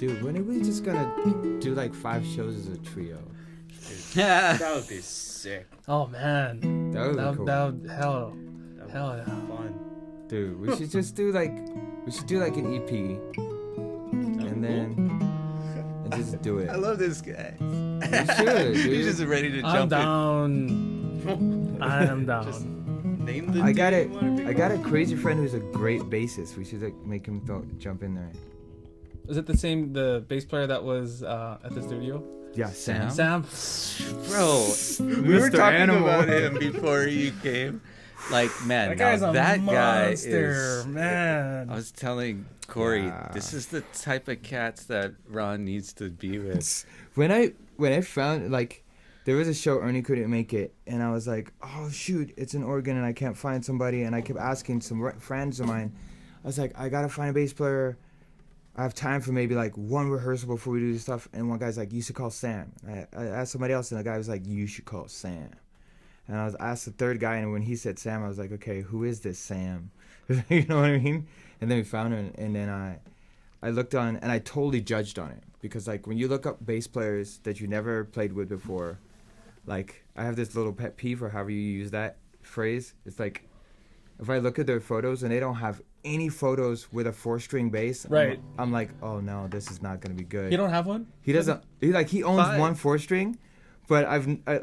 Dude, when are we just gonna do like 5 shows as a trio? That would be sick. Oh man, That would be cool. that would hell yeah. Fun. Dude, we should just do like an EP, and then just do it. I love this guy. We should, dude. He's just ready to I'm jump in. down. I am down. Just name the I got dude it. you wanna be I got a called. crazy friend who's a great bassist. We should like make him jump in there. Is it the bass player that was at the studio? Yeah, Sam. Sam. Bro, we were Mr. talking Animal. about him before you came. Like, man, That guy's a that guy monster, is... man. I was telling Corey, Yeah. this is the type of cats that Ron needs to be with. When I found like there was a show Ernie couldn't make it, and I was like, oh shoot, it's in Oregon and I can't find somebody, and I kept asking some friends of mine. I was like, I gotta find a bass player. I have time for maybe like one rehearsal before we do this stuff. And one guy's like, you should call Sam. I asked somebody else, and the guy was like, you should call Sam. And I asked the third guy, and when he said Sam, I was like, okay, who is this Sam? You know what I mean? And then we found her, and then I looked on, and I totally judged on it. Because like when you look up bass players that you never played with before, like I have this little pet peeve for however you use that phrase. It's like, if I look at their photos and they don't have any photos with a 4-string bass, Right. I'm like, oh no, this is not gonna be good. You don't have one? He doesn't. He owns 5. one 4-string, but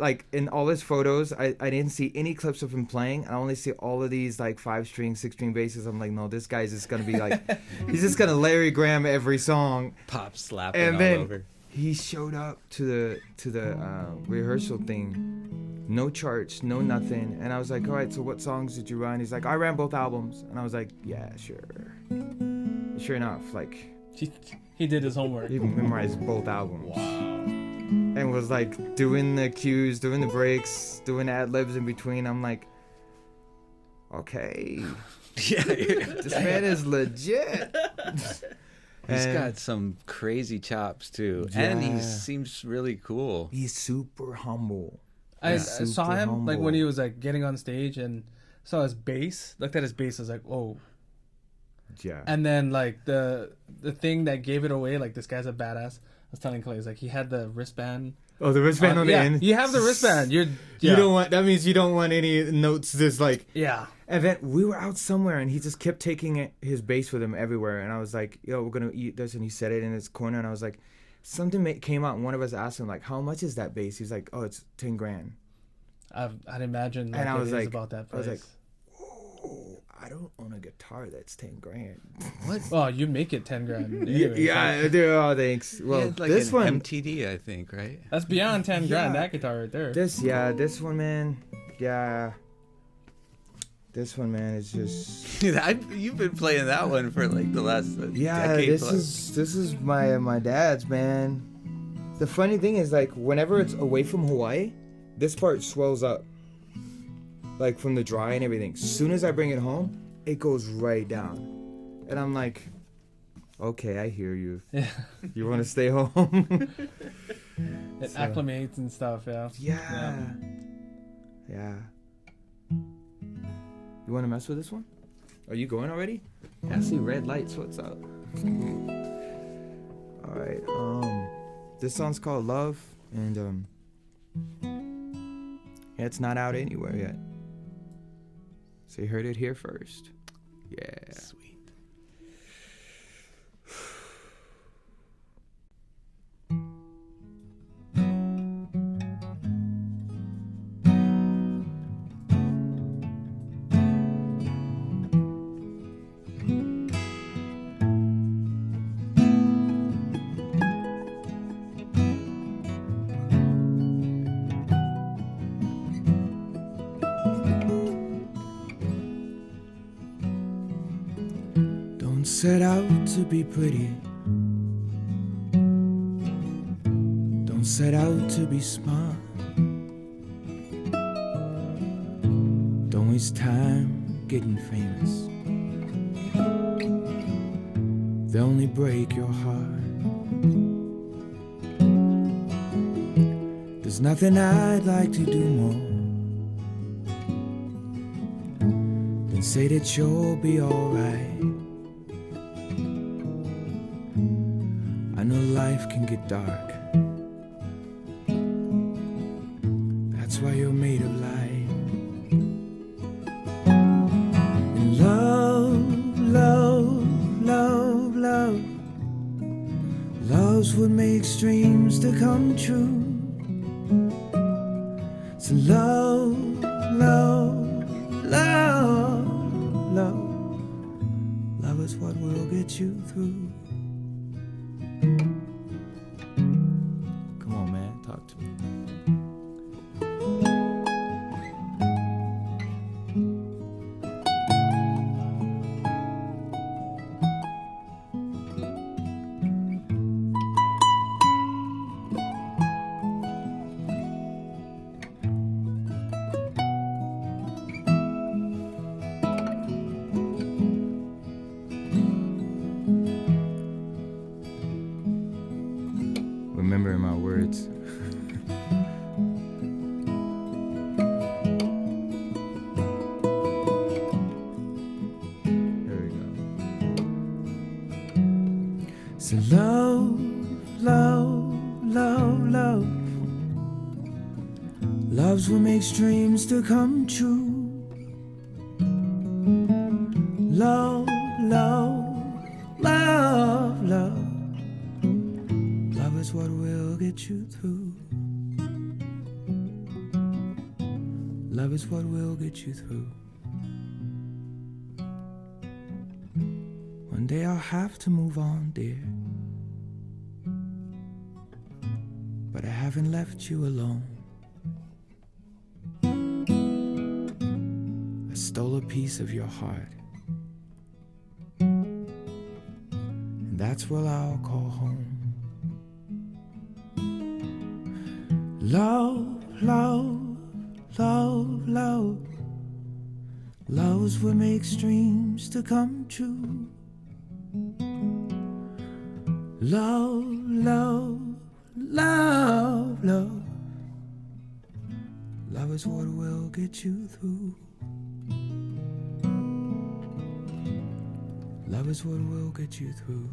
like in all his photos, I didn't see any clips of him playing. I only see all of these like 5-string, 6-string basses. I'm like, no, this guy's just gonna be like, he's just gonna Larry Graham every song. Pop slapping And all then over. he showed up to the rehearsal thing. No charts, no nothing. And I was like, all right, so what songs did you run? He's like, I ran both albums. And I was like, yeah, sure. Sure enough, like, He did his homework. he memorized both albums. Wow. And was like doing the cues, doing the breaks, doing ad-libs in between. I'm like, okay, Yeah. this man is legit. He's And got some crazy chops, too. And he Yeah. seems really cool. he's super humble. I Super saw him like humble. when he was like getting on stage and saw his bass. Looked at his bass. I was like, oh. Yeah. And then like the thing that gave it away, like this guy's a badass. I was telling Kalei, he's like he had the wristband. Oh, the wristband on the yeah, end. you have the wristband. You don't want. That means you don't want any notes. Just like. Yeah. And then we were out somewhere, and he just kept taking his bass with him everywhere. And I was like, yo, we're gonna eat this, and he set it in his corner. And I was like, something came out, and one of us asked him like, how much is that bass? He's like, oh, it's $10,000. I'd imagine like, And I it was is like- about that I was price. like, oh, I don't own a guitar that's $10,000. What? Well, you make it $10,000. Yeah, Anyway, yeah, so dude, oh, thanks. Well, Well, like this an one, MTD, I think, right? that's beyond $10,000. Yeah. That guitar right there. this one, man, yeah. This one, man, is just You've been playing that one for like the last decade This plus. is my dad's, man. The funny thing is, like, whenever it's away from Hawaii, this part swells up, like from the dry and everything. Soon as I bring it home, it goes right down, and I'm like, okay, I hear you. Yeah. You want to stay home? It So- acclimates and stuff. Yeah. Yeah. You want to mess with this one? Are you going already? I see red lights. What's up? All right. This song's called Love, and it's not out anywhere yet. So you heard it here first. Yeah. Sweet. Don't set out to be pretty. Don't set out to be smart. Don't waste time getting famous. They'll only break your heart. There's nothing I'd like to do more than say that you'll be alright. I know life can get dark. That's why you're made of light. And love, love, love, love. Love's what makes dreams to come true. So love, love, love, love. Love is what will get you through. Come on, man, talk to me. Remembering my words. There we go. So love, love, love, love. Love's what makes dreams to come true. Love, love, love, love. Love is what will get you through. Love is what will get you through. One day I'll have to move on, dear. But I haven't left you alone. I stole a piece of your heart. And that's what I'll call home. Love, love, love, love. Love's what makes dreams to come true. Love, love, love, love. Love is what will get you through. Love is what will get you through.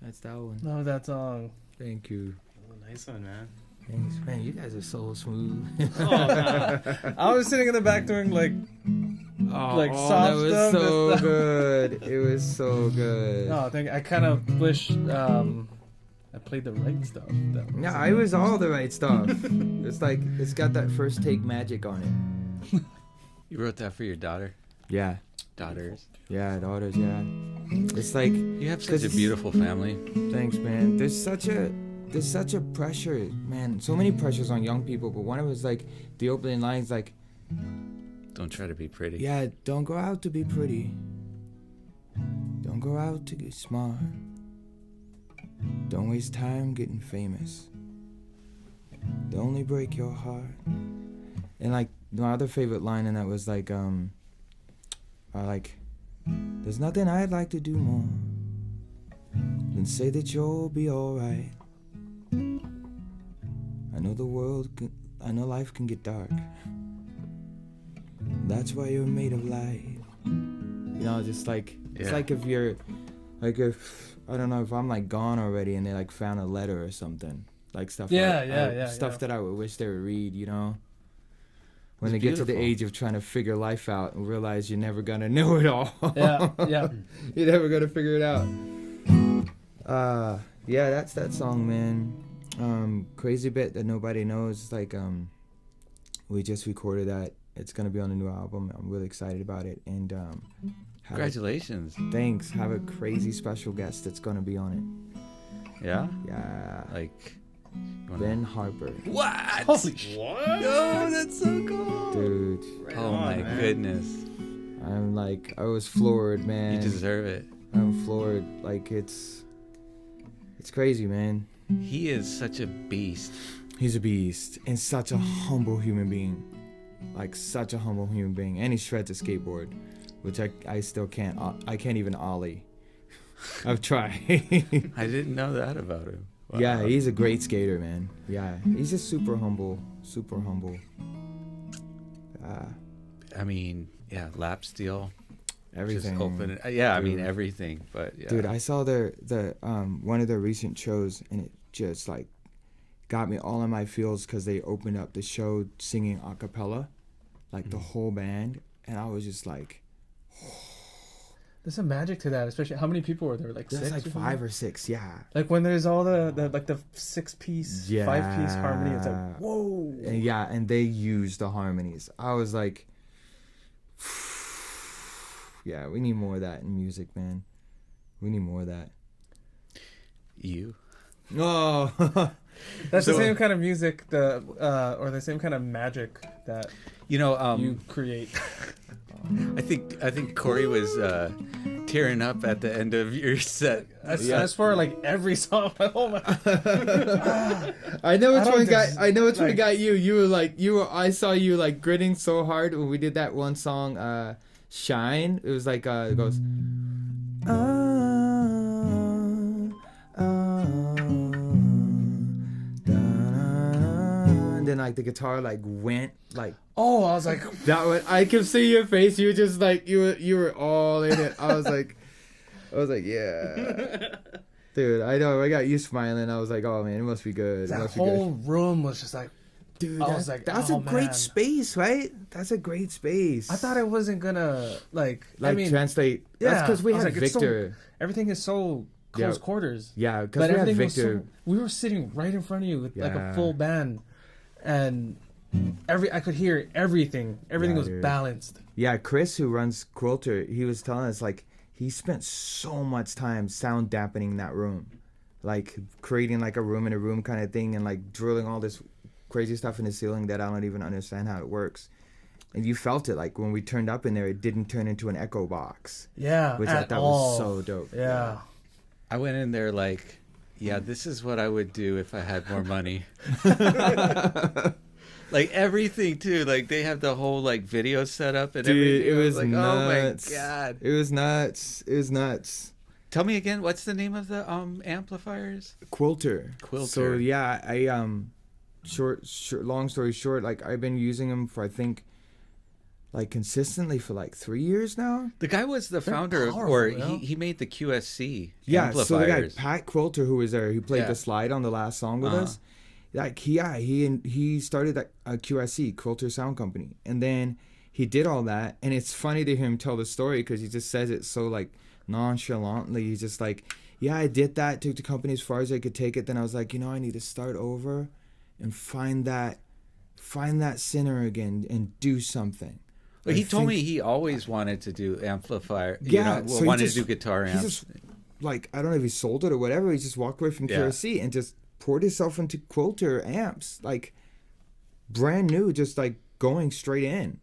That's that one. Love that song. Thank you. Oh, nice one, man. Thanks, man. You guys are so smooth. Oh, man. I was sitting in the back doing like Like soft that was stuff. so good. It was so good. No, I think I kind of wish I played the right stuff. Yeah, I was all the right stuff. It's like it's got that first take magic on it. You wrote that for your daughter? Yeah, Daughters? yeah, daughters. Yeah, it's like You have such a beautiful family. thanks, man. There's such a pressure, man. So many pressures on young people. But one of it was like the opening lines, like, Don't try to be pretty. yeah, don't go out to be pretty. Don't go out to get smart. Don't waste time getting famous. They only break your heart. And like my other favorite line in that was like, there's nothing I'd like to do more than say that you'll be alright. I know life can get dark. That's why you're made of light. You know, just like it's Yeah. like if you're like if I don't know if I'm like gone already and they like found a letter or something, like stuff. Stuff that I would wish they would read. You know, when It's they get to the beautiful. age of trying to figure life out and realize you're never gonna know it all. Yeah. You're never gonna figure it out. Yeah, that's that song, man. Crazy bit that nobody knows. Like, we just recorded that. It's gonna be on a new album. I'm really excited about it. And Congratulations. thanks. Have a crazy special guest that's gonna be on it. Yeah? Yeah, Like, you wanna- Ben Harper, What? Holy shit. What? No, that's so cool. dude. Right Oh on, my man. goodness. I'm like, I was floored, man. You deserve it. I'm floored. Like it's crazy, man. He is such a beast. He's a beast and such a humble human being. Like such a humble human being. And he shreds a skateboard, which I still can't. I can't even ollie. I've tried. I didn't know that about him. Wow. Yeah, he's a great skater, man. Yeah, he's just super humble. Super humble. I mean, yeah, lap steel. Everything. Just open it. Yeah, I mean Dude. everything. But yeah. Dude, I saw the one of their recent shows, and it just like got me all in my feels because they opened up the show singing a cappella, like the whole band, and I was just like, There's some magic to that, especially how many people were there? Like there's 6? like or 5 or 6, yeah. Like when there's all the like the 6-piece, 5-piece harmony, it's like whoa. And yeah, and they used the harmonies. I was like, yeah, we need more of that in music, man. We need more of that. You. Oh, That's the same kind of music, or the same kind of magic that you create. I think Corey was tearing up at the end of your set. That's for like every song. Oh my! I know which one got. just- I know which one like- got you. You were. I saw you like gritting so hard when we did that one song, "Shine." It was like it goes. And then like the guitar like went like Oh, I was like, that. I could see your face. You were just like you were all in it. I was like, yeah, dude. I know. I got you smiling. I was like, oh man, it must be good. It that must be whole good. room was just like, Dude, I was like, that's oh, a great man. space, right? That's a great space. I thought it wasn't gonna like. like I mean, translate. That's because we I was had like, it's Victor. everything is so close Yeah. quarters. Yeah, because But we had everything was Victor. so. We were sitting right in front of you with like a Yeah. full band, and I could hear everything. Everything Yeah, was dude. balanced. Yeah, Chris, who runs Quilter, he was telling us like he spent so much time sound dampening that room, like creating like a room in a room kind of thing, and like drilling all this crazy stuff in the ceiling that I don't even understand how it works. And you felt it like when we turned up in there, it didn't turn into an echo box, Yeah, which I at thought all. was so dope. Yeah. I went in there like, yeah, this is what I would do if I had more money. Like everything too. Like they have the whole like video setup and Dude, everything. it I was like, nuts. oh my god. It was nuts. It was nuts. Tell me again, what's the name of the amplifiers? Quilter. Quilter. So yeah, I short, long story short, like I've been using them for I think like consistently for like 3 years now. The guy was the They're founder of, powerful, or you know? he made the QSC Yeah, amplifiers. so the guy Pat Quilter, who was there, who played Yeah. the slide on the last song with Uh-huh. us, like he started a QSC Quilter Sound Company, and then he did all that, and it's funny to hear him tell the story because he just says it so like nonchalantly. He's just like, yeah, I did that, took the company as far as I could take it. Then I was like, I need to start over and find that center again and do something. Well, I he told think- me he always wanted to do amplifier. Yeah, so he wanted just- to do guitar he amps. just like I don't know if he sold it or whatever. He just walked away from Yeah. QSC and just poured himself into Quilter amps, like brand new, just like going straight in.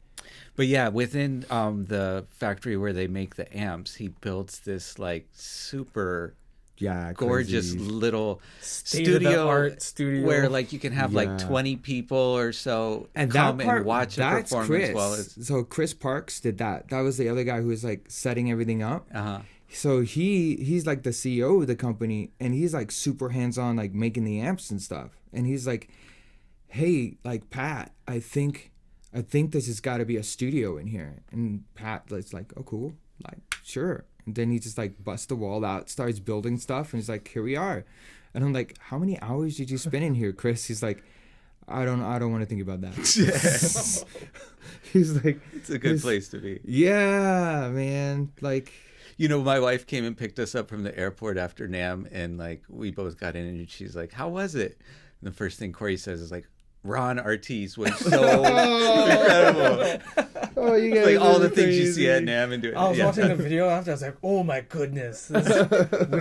But yeah, within the factory where they make the amps, he builds this like super Yeah, gorgeous crazy. little State-of-the-art studio. where like you can have Yeah. like 20 people or so And come that part, and watch a that's performance Chris. while it's So Chris Parks did that. That was the other guy who was like setting everything up. uh-huh. So he's like the CEO of the company, and he's like super hands-on, like making the amps and stuff. And he's like, hey, like Pat, I think this has got to be a studio in here. And Pat was like, oh cool, like sure. And then he just like busts the wall out, starts building stuff, and he's like, here we are. And I'm like, how many hours did you spend in here, Chris? He's like, I don't want to think about that. He's like, It's a good place to be. yeah, man, like. You know, my wife came and picked us up from the airport after NAMM, and like we both got in, and she's like, "How was it?" And the first thing Corey says is like, "Ron Artis was so incredible." Oh, you guys Like all are the things you see at crazy. NAMM and doing. I was yeah. watching the video after. I was like, "Oh my goodness, we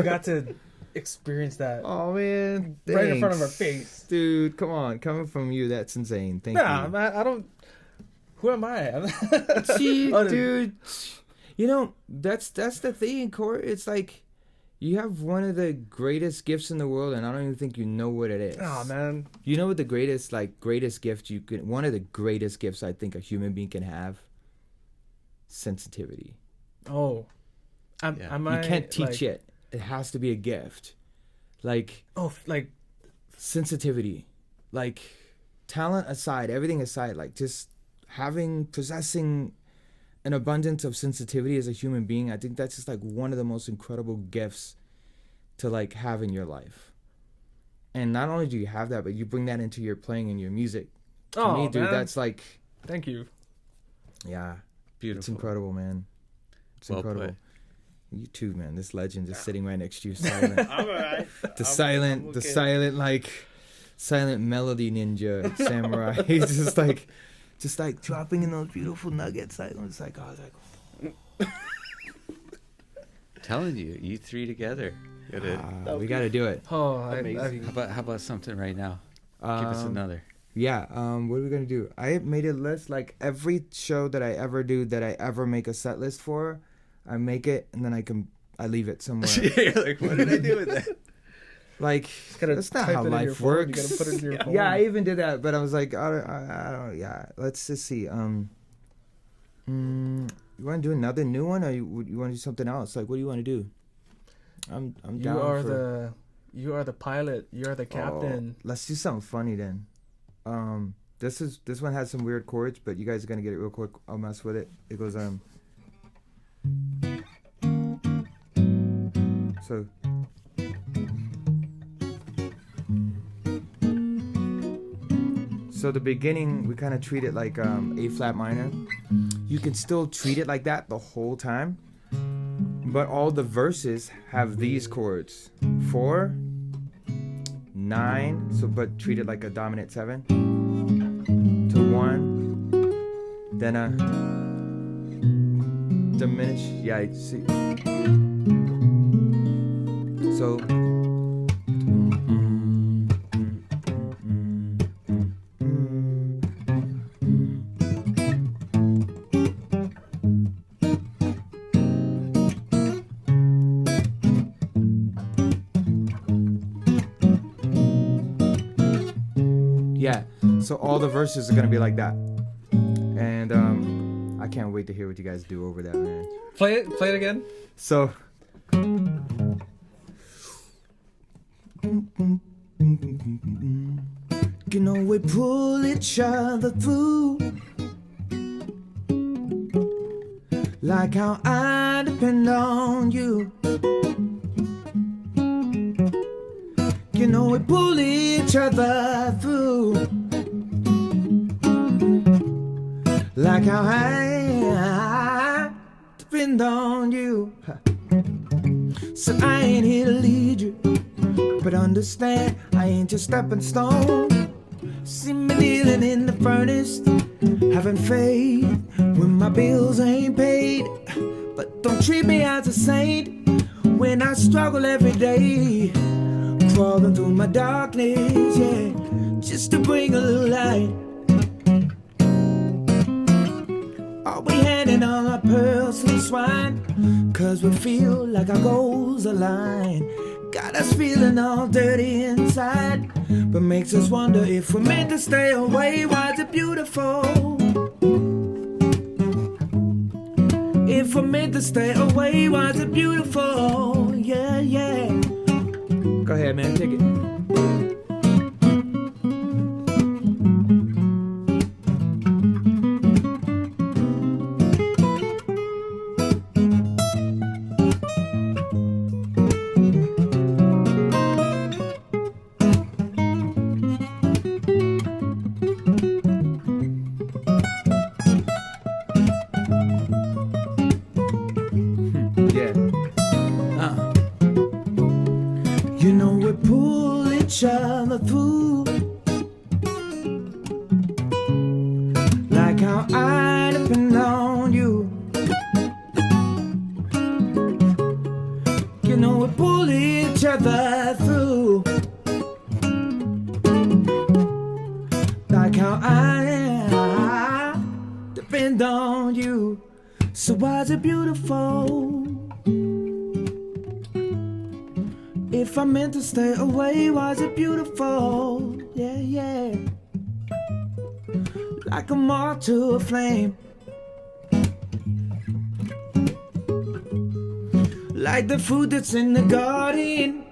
got to experience that Oh man, right in front of our thanks. face." dude. Come on, coming from you, that's insane. Thank Nah, you. man, I don't. Who am I? See, Oh, dude, that's the thing, Court. It's like you have one of the greatest gifts in the world, and I don't even think you know what it is. Oh man, You know what the greatest gift you can? One of the greatest gifts I think a human being can have. Sensitivity. oh, Yeah. am You I, can't teach like, it. it has to be a gift. Like sensitivity, like talent aside, everything aside, like just possessing an abundance of sensitivity as a human being. I think that's just like one of the most incredible gifts to like have in your life. And not only do you have that, but you bring that into your playing and your music. To me, dude, that's like, thank you. Yeah, beautiful. It's incredible, man. It's well incredible. Put. You too, man. This legend just sitting right next to you, silent. I'm alright. The silent melody ninja samurai. He's just like dropping in those beautiful nuggets. Like, it's like, I was like, telling you three together. We got to do it. Oh, amazing. How about something right now? Give us another. Yeah. What are we gonna do? I made a list. Like every show that I ever do, that I ever make a set list for, I make it and then I leave it somewhere. You're like, what did I do with that? Like that's not how life works. You gotta put it in your phone. Yeah, I even did that, but I was like, I don't. Yeah, let's just see. You want to do another new one, or you want to do something else? Like, what do you want to do? I'm down. You are the pilot. You are the captain. Let's do something funny then. This one has some weird chords, but you guys are gonna get it real quick. I'll mess with it. It goes So the beginning, we kind of treat it like A flat minor. You can still treat it like that the whole time, but all the verses have these chords: 4, 9. So, but treat it like a dominant 7 to 1, then a diminished. Yeah, you see. So. Yeah, so all the verses are gonna be like that, and I can't wait to hear what you guys do over that, man. Play it again. So. You know we pull each other through, like how I depend on you. You know we pull each other through, like how I depend on you. So I ain't here to lead you, but understand I ain't your stepping stone. See me kneeling in the furnace, having faith when my bills ain't paid. But don't treat me as a saint when I struggle every day, crawling through my darkness, yeah, just to bring a little light. Are we handing all our pearls to the swine? Cause we feel like our goals align. Got us feeling all dirty inside, but makes us wonder if we're meant to stay away. Why is it beautiful? If we're meant to stay away, why is it beautiful? Yeah, yeah. Go ahead, man, take it. You know we pull each other through, like how I depend on you. You know we pull each other through, like how I depend on you. So why is it beautiful? If I'm meant to stay away, why is it beautiful? Yeah, yeah. Like a moth to like the food that's in the garden,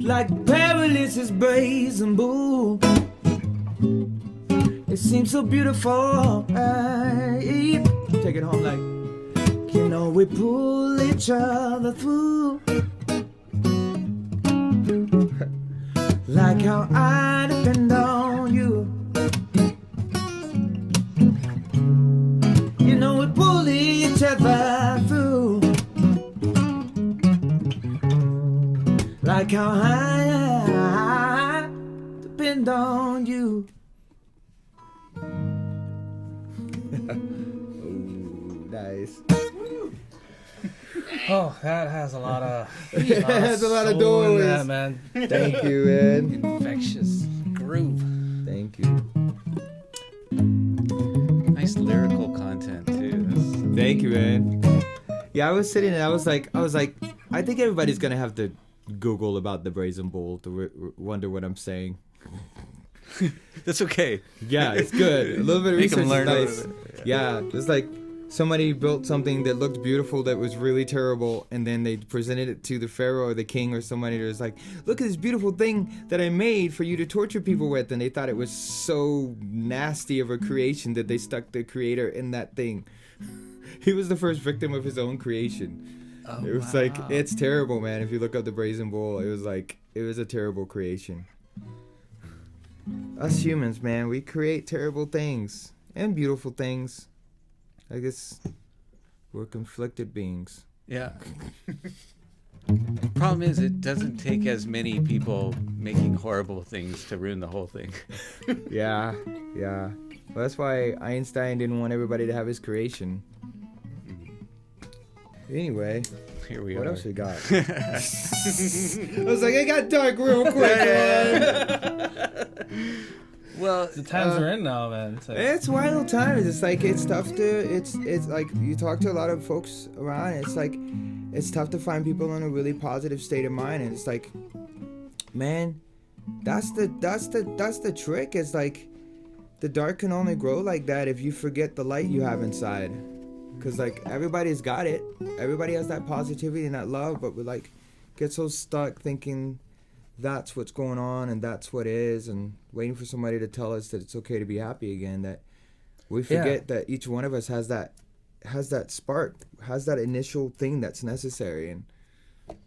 like Paris' brazen bull. It seems so beautiful. Take it home like, you know, we pull each other through. Like how I depend on you. You know, we pull each other through. Like how I depend on you. Nice. Oh, that has a lot of. It has a lot of soul in doors. that, man. Thank you, man. Infectious groove. Thank you. Nice lyrical content too. Thank you, man. Yeah, I was sitting and I was like, I think everybody's gonna have to Google about the Brazen Bull to wonder what I'm saying. That's okay. Yeah, it's good. A little bit of Make 'em research learn a is little nice. Yeah, it's like somebody built something that looked beautiful that was really terrible, and then they presented it to the pharaoh or the king or somebody that was like, look at this beautiful thing that I made for you to torture people with, and they thought it was so nasty of a creation that they stuck the creator in that thing. He was the first victim of his own creation. Oh, It was wow. like, it's terrible, man. If you look up the Brazen Bull, it was a terrible creation. Us humans, man, we create terrible things and beautiful things. I guess we're conflicted beings. Yeah. Problem is, it doesn't take as many people making horrible things to ruin the whole thing. Yeah. Well, that's why Einstein didn't want everybody to have his creation. Anyway, Here we what are. else we got? I was like, it got dark real quick, man. Well, The times we're in now, man. It's like, It's wild times. It's like it's tough to. It's like you talk to a lot of folks around. It's like it's tough to find people in a really positive state of mind, and it's like, man, that's the trick. It's like the dark can only grow like that if you forget the light you have inside. Cause like everybody's got it. Everybody has that positivity and that love, but we like get so stuck thinking that's what's going on and that's what is, and waiting for somebody to tell us that it's okay to be happy again, that we forget that each one of us has that spark, has that initial thing that's necessary, and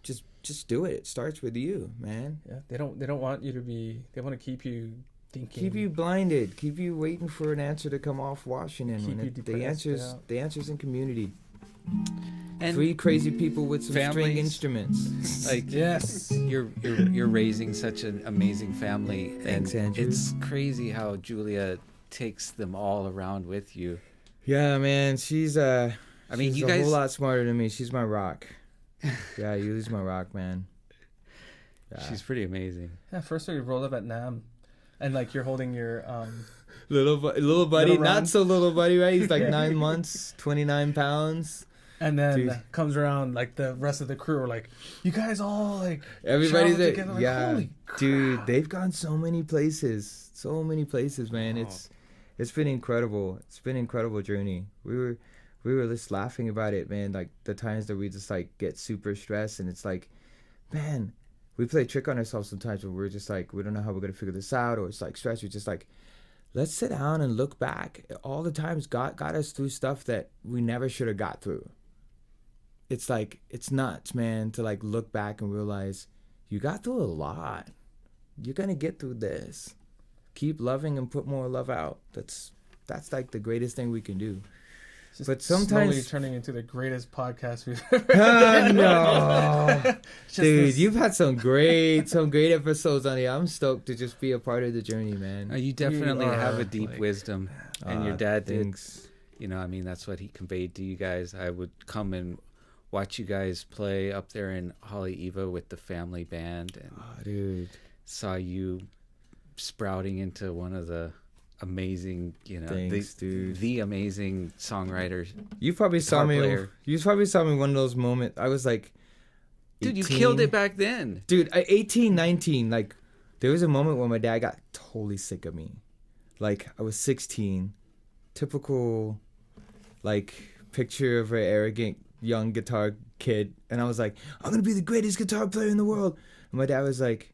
just do it. It starts with you, man. yeah, they don't want you to be. They want to keep you thinking. Keep you blinded, keep you waiting for an answer to come off Washington. Keep When you the depressed, the answer's in community. and 3 crazy people with some string families. instruments. like, Yes. you're raising such an amazing family. Thanks, and Andrew. it's crazy how Julia takes them all around with you. Yeah, man, she's I mean, she's you a guys. whole lot smarter than me. She's my rock. Yeah, Yuli's my rock, man. Yeah. She's pretty amazing. Yeah. First we rolled up at Nam, and like you're holding your little buddy, Little Ron. not so little buddy, right? He's like Yeah. 9 months, 29 pounds. and then Dude. comes around like the rest of the crew are like, you guys all like Everybody's shout there. together, like, Yeah, holy dude, crap. they've gone so many places, man. It's been incredible. It's been an incredible journey. We were just laughing about it, man. Like the times that we just like get super stressed, and it's like, man, we play a trick on ourselves sometimes where we're just like, we don't know how we're gonna figure this out, or it's like stress. We're just like, let's sit down and look back. All the times God got us through stuff that we never should have got through. It's like, it's nuts, man, to like look back and realize you got through a lot. You're gonna get through this. Keep loving and put more love out. That's like the greatest thing we can do. Just But slowly sometimes, turning into the greatest podcast we've ever done. no, Just dude, this- you've had some great episodes on here. I'm stoked to just be a part of the journey, man. You definitely have are, a deep like- wisdom, and your dad did. Thanks. You know, I mean, that's what he conveyed to you guys. I would come and watch you guys play up there in Holly Eva with the family band, and Oh, dude. saw you sprouting into one of the amazing, Thanks, dude. the amazing songwriters. You probably saw Guitar me. player. You probably saw me one of those moments. I was like, Dude, you 18. killed it back then. Dude, 18, 19, like, there was a moment when my dad got totally sick of me. Like, I was 16, typical, like, picture of an arrogant young guitar kid, and I was like, I'm gonna be the greatest guitar player in the world. And my dad was like,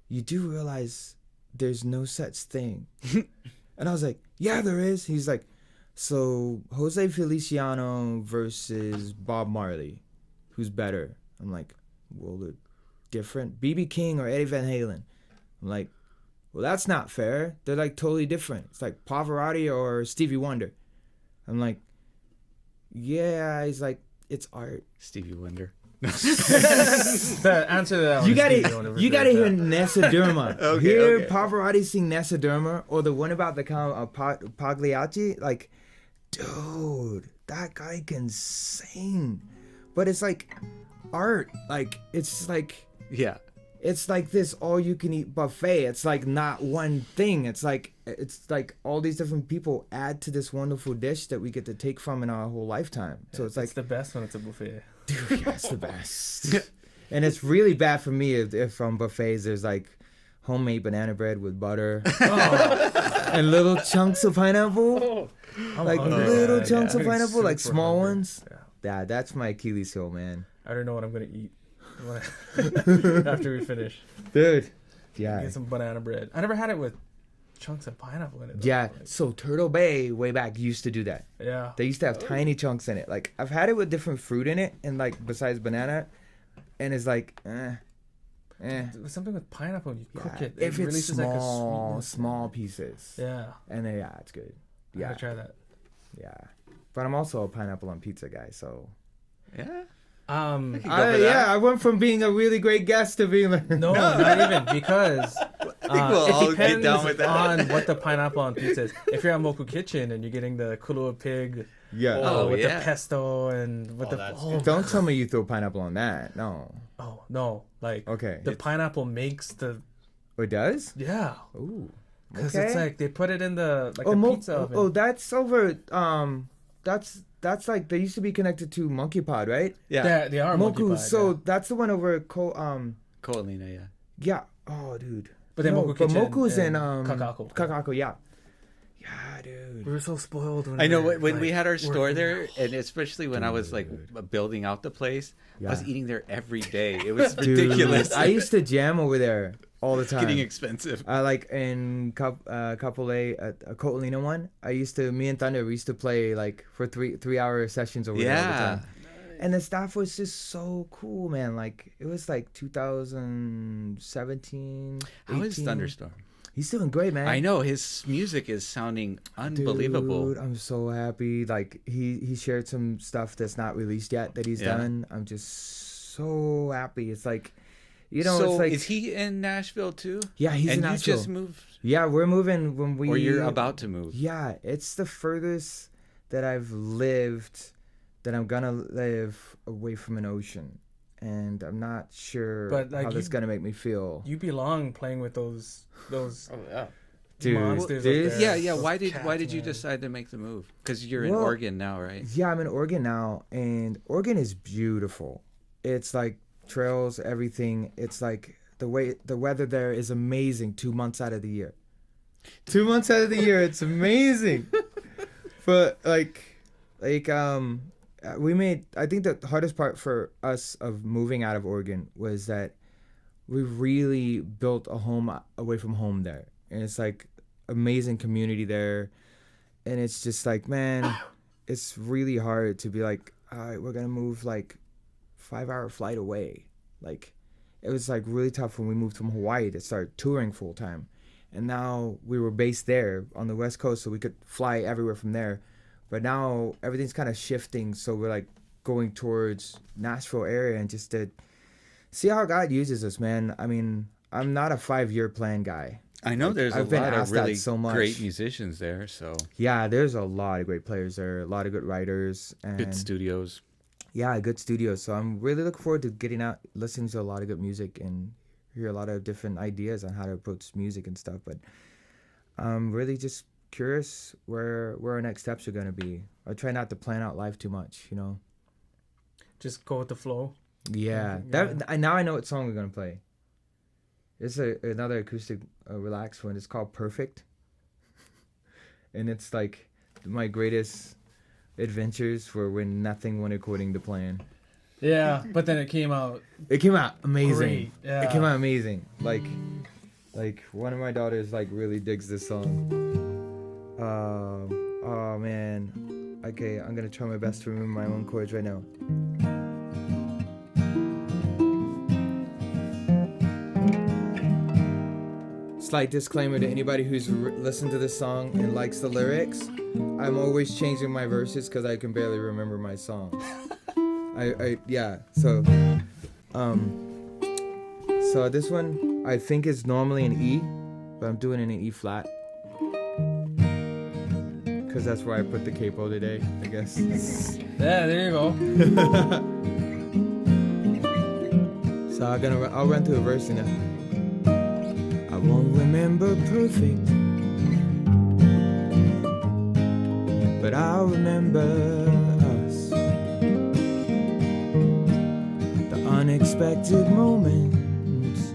you do realize there's no such thing. And I was like, yeah, there is. He's like, so Jose Feliciano versus Bob Marley, who's better? I'm like, well, they're different. BB King or Eddie Van Halen. I'm like, well, that's not fair. They're like totally different. It's like Pavarotti or Stevie Wonder. I'm like, yeah. He's like, it's art. Stevie Wonder. The answer to that You gotta hear Nessa Durma. Okay, Hear okay. Pavarotti sing Nessa Durma, or the one about the Count of Pagliacci. Like, dude, that guy can sing. But it's like art. Like, it's like Yeah. it's like this all-you-can-eat buffet. It's like not one thing. It's like all these different people add to this wonderful dish that we get to take from in our whole lifetime. So it's like, it's the best when it's a buffet. dude, yeah, it's the best. And it's really bad for me if from buffets there's like homemade banana bread with butter and little chunks of pineapple. Like little chunks of pineapple, like small ones. Yeah, that's my Achilles heel, man. I don't know what I'm gonna eat after we finish. Dude, yeah. Get some banana bread. I never had it with chunks of pineapple in it, though. Yeah, Like, so Turtle Bay way back used to do that. yeah. They used to have tiny chunks in it. Like, I've had it with different fruit in it, and like besides banana, and it's like, Something with pineapple, and you cook it. If it's releases like a sweetness. small pieces. Yeah. And then it's good. I Yeah, gotta try that. yeah. But I'm also a pineapple on pizza guy, so. Yeah. I went from being a really great guest to being like. No, not even, because I think we'll all it get depends down with that. on what the pineapple on pizza is. If you're at Moku Kitchen and you're getting the Kulua pig Yeah. Oh, with yeah. the pesto and with that's the good. Don't tell me you throw pineapple on that. No. oh no, like Okay. the pineapple makes the It does? yeah, Ooh. because Okay. it's like they put it in the like Oh, the pizza oven. oh, that's over. That's like they used to be connected to Monkey Pod, right? Yeah. They are Moku. monkey pie, So yeah. that's the one over Colina, yeah. Yeah. Oh, dude. But then Moku Kitchen Moku's in and Kakako. Kakako, yeah. Yeah, dude. We were so spoiled when I know we were, when we like, had our store working there, out. and especially when I was like building out the place, I was Yeah. eating there every day. It was Dude, ridiculous. I used to jam over there all the time. Getting expensive. Like in Kapolei, a Kotalina one. Me and Thunder, we used to play like for 3-hour sessions over there all the Yeah. time. And the staff was just so cool, man. Like it was like 2017. How is 18. Thunderstorm? He's doing great, man. I know his music is sounding unbelievable. Dude, I'm so happy. Like he shared some stuff that's not released yet that he's Yeah. done. I'm just so happy. It's like, it's So like is he in Nashville too? Yeah, he's and in you Nashville. just moved, Yeah, we're moving when we. or you're about to move. Yeah, it's the furthest that I've lived that I'm gonna live away from an ocean, and I'm not sure But, like, how that's gonna make me feel. You belong playing with those Oh yeah. Dude, monsters this- up there. Yeah. Those Why cats, did you man. decide to make the move? Because you're in Well, Oregon now, right? Yeah, I'm in Oregon now, and Oregon is beautiful. It's like trails, everything. It's like the weather there is amazing 2 months out of the year. 2 months out of the year, it's amazing. But I think the hardest part for us of moving out of Oregon was that we really built a home away from home there. And it's like amazing community there. And it's just like, man, it's really hard to be like, all right, we're going to move like 5-hour flight away. Like it was like really tough when we moved from Hawaii to start touring full time. And now we were based there on the West Coast, so we could fly everywhere from there. But now everything's kind of shifting, so we're like going towards Nashville area and just to see how God uses us, man. I mean, I'm not a 5-year plan guy. I know there's I've a been lot of asked that really so much. great musicians there, so Yeah, there's a lot of great players there, a lot of good writers, and good studios. yeah, good studios. So I'm really looking forward to getting out, listening to a lot of good music, and hear a lot of different ideas on how to approach music and stuff. But I'm really just curious where our next steps are going to be. I try not to plan out life too much, you know. Just go with the flow. Yeah, now I know what song we're gonna play. It's another acoustic relaxed one. It's called Perfect, and it's like my greatest adventures when nothing went according to plan. Yeah, but then it came out. It came out amazing. Great, yeah. It came out amazing. Like one of my daughters like really digs this song. Oh man. Okay, I'm gonna try my best to remember my own chords right now. Slight disclaimer to anybody who's listened to this song and likes the lyrics. I'm always changing my verses because I can barely remember my song. So this one I think is normally an E, but I'm doing it in an E flat because that's where I put the capo today, I guess. Yeah, there you go. So I'll run through a verse now. I won't remember perfect, but I'll remember us. The unexpected moments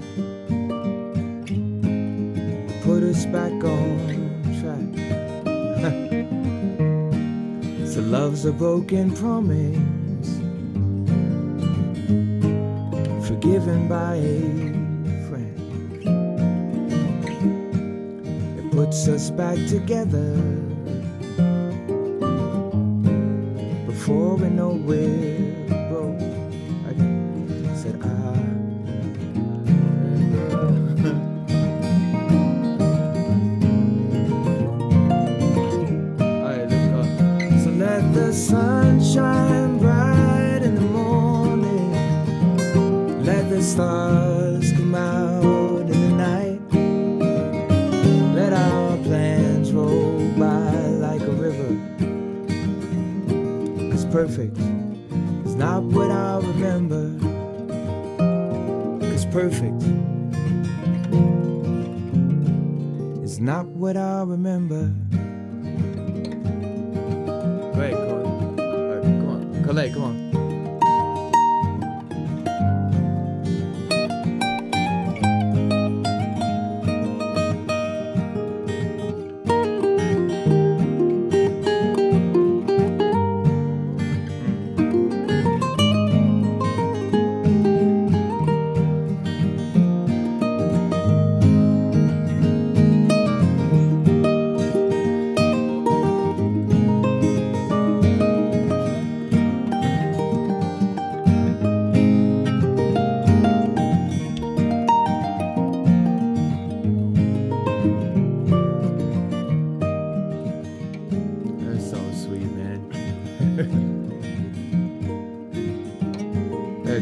put us back on track. So love's a broken promise, forgiven by a friend. It puts us back together before we know we're broke. I said Alright, let's go. So let the sun shine bright in the morning. Let the stars come out in the night. Let our plans roll by like a river. 'Cause perfect is not what I remember. 'Cause perfect is not what I remember. Go ahead, come on. Alright, come on. Kalei, come on.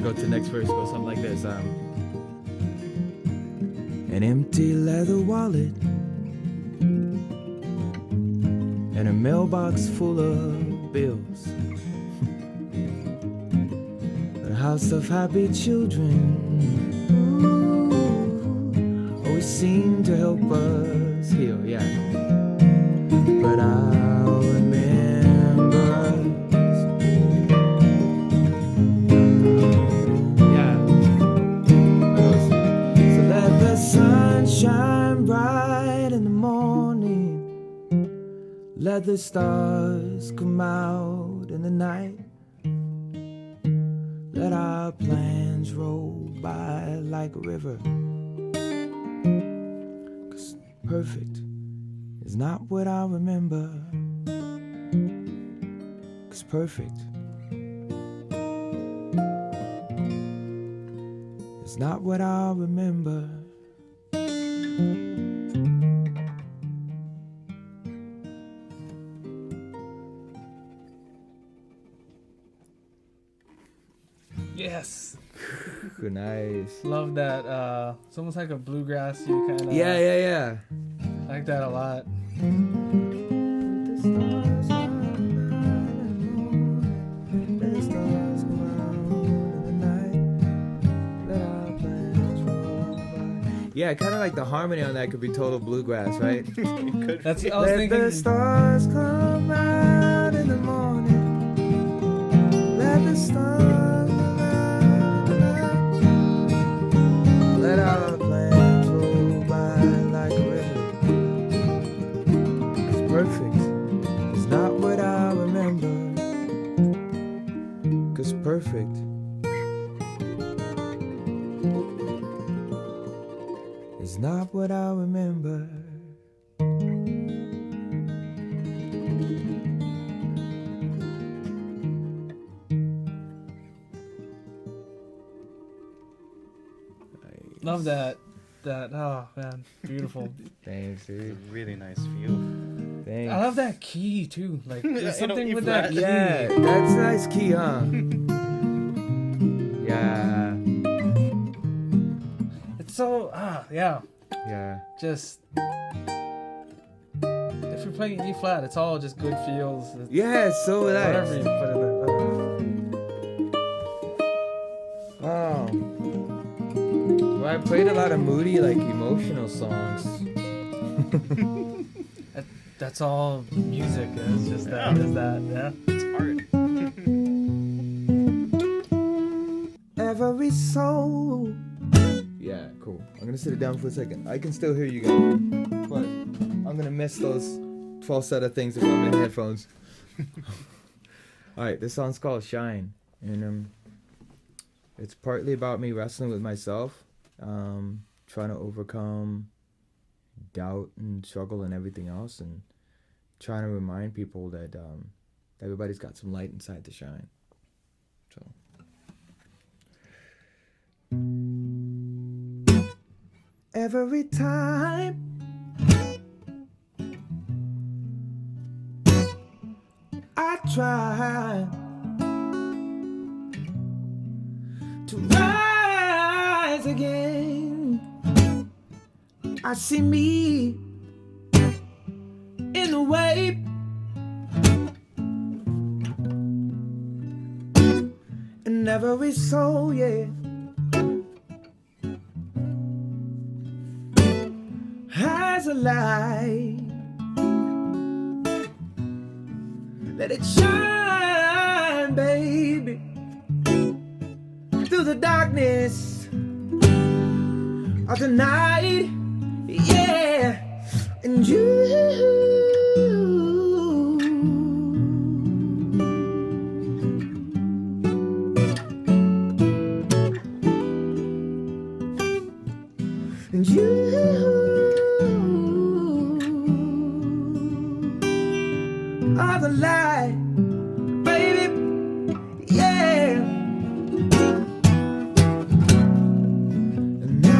Go to the next verse, go something like this. An empty leather wallet and a mailbox full of bills. A house of happy children always seem to help us heal, yeah. But I'll remember us. Shine bright in the morning. Let the stars come out in the night. Let our plans roll by like a river. 'Cause perfect is not what I remember. 'Cause perfect is not what I remember. Yes. Nice. Love that. It's almost like a bluegrass. You kind of. Yeah. I like that a lot. Yeah, kind of like the harmony on that could be total bluegrass, right? That's I was thinking. Let the stars come out in the morning. Let the stars come out in the night. Let our plans roll by like a river. It's perfect. It's not what I remember. perfect. It's not what I remember. Love that. Oh man, beautiful. Thanks, It's a dude. really nice feel. Thanks. I love that key too. Like there's something E with flat. that key. Yeah, that's a nice key, huh? Yeah, It's so yeah. yeah. Just if you're playing E flat, it's all just good feels. It's Yeah, it's so whatever relaxed. you put in it. Oh. Well, I played a lot of moody, like emotional songs. That's all music is. Just that. Yeah. Is that? Yeah. It's art. Every soul. Yeah, cool. I'm gonna sit it down for a second. I can still hear you guys, but I'm gonna miss those 12 set of things if I'm in headphones. All right, this song's called Shine, and it's partly about me wrestling with myself, trying to overcome doubt and struggle and everything else, and trying to remind people that everybody's got some light inside to shine. So. Every time I try to rise again, I see me in the way. And every soul, yeah, has a light. Let it shine, baby, through the darkness of the night, yeah. And you are the light, baby, yeah. And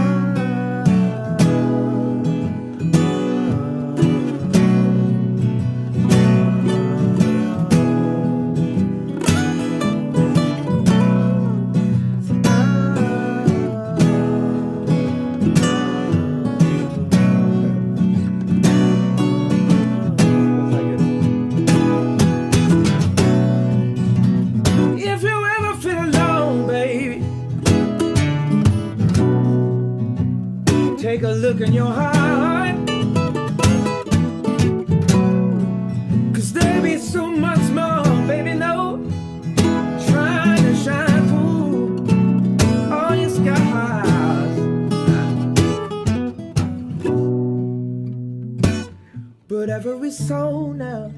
if you ever feel alone, baby, take a look in your heart, 'cause there be so much more, baby, no, trying to shine through all your scars. But every soul now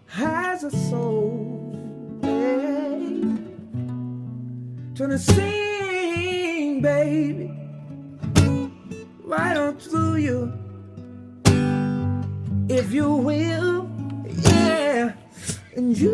has a soul, yeah, trying to sing, baby, right on through you, if you will, yeah. And you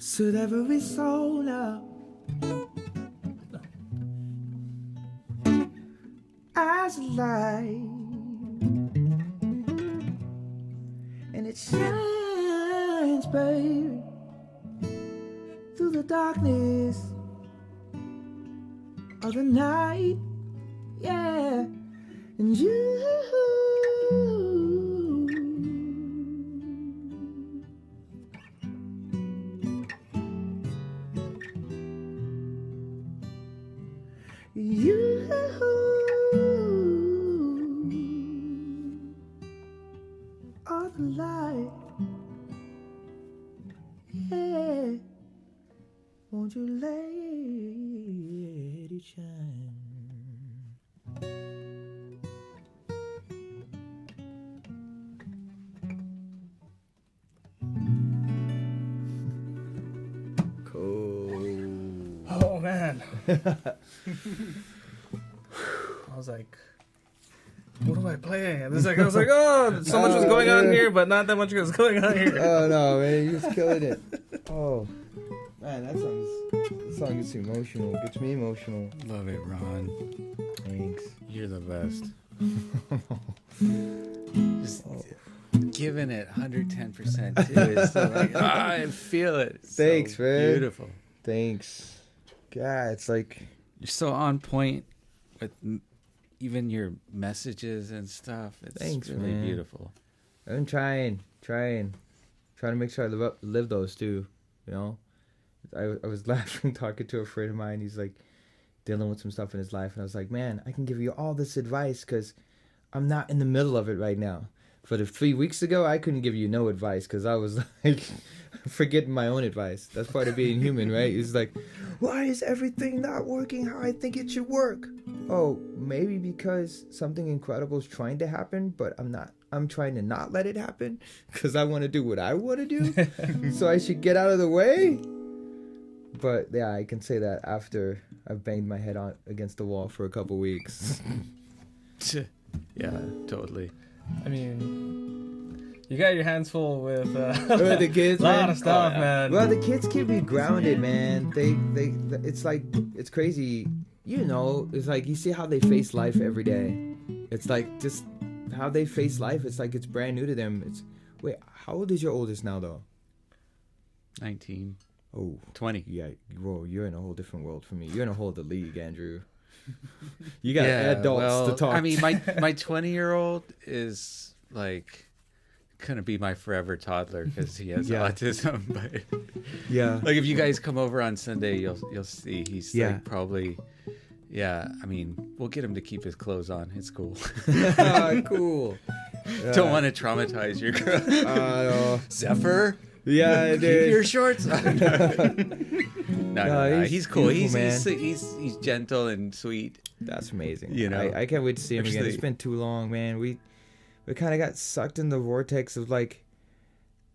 so that every soul now as a light, and it shines, baby, through the darkness of the night, yeah, and you are the light, yeah, won't you let it shine? Cool. Oh man. I was like, what am I playing? And I was like, oh, so much was going on here, but not that much was going on here. Oh no, man, you was killing it. Oh man, that song is emotional. Gets me emotional. Love it, Ron. Thanks. You're the best. Just giving it 110% too. It's so like, I feel it. It's Thanks, so man. Beautiful. Thanks. God, it's like You're so on point with even your messages and stuff. It's Thanks, really man. beautiful. I've been trying to make sure I live those too. You know, I was laughing talking to a friend of mine. He's like dealing with some stuff in his life, and I was like, man, I can give you all this advice because I'm not in the middle of it right now. For the 3 weeks ago, I couldn't give you no advice because I was like forgetting my own advice. That's part of being human, right? It's like, why is everything not working how I think it should work? Oh, maybe because something incredible is trying to happen, but I'm not. I'm trying to not let it happen because I want to do what I want to do. So I should get out of the way. But yeah, I can say that after I've banged my head against the wall for a couple weeks. Yeah, totally. I mean, you got your hands full with The kids, a lot man. of stuff, Oh, yeah. man. Well, the kids keep me grounded, man. They, it's like, it's crazy. You know, it's like, you see how they face life every day. It's like, just how they face life. It's like, it's brand new to them. Wait, how old is your oldest now, though? 19. Oh, 20. yeah. Whoa, you're in a whole different world from me. You're in a whole other league, Andrew. You got adults to talk. I mean, my 20-year-old is like gonna be my forever toddler because he has Yeah. autism. But yeah. like, if you guys come over on Sunday, you'll see he's Yeah. like probably. Yeah, I mean, we'll get him to keep his clothes on. It's cool. Cool. Don't want to traumatize your girl. No. Zephyr, Yeah, keep dude. your shorts on. No, he's cool. beautiful, He's gentle and sweet. That's amazing. You know? I can't wait to see him again. Actually- It's been too long, man. We kind of got sucked in the vortex of like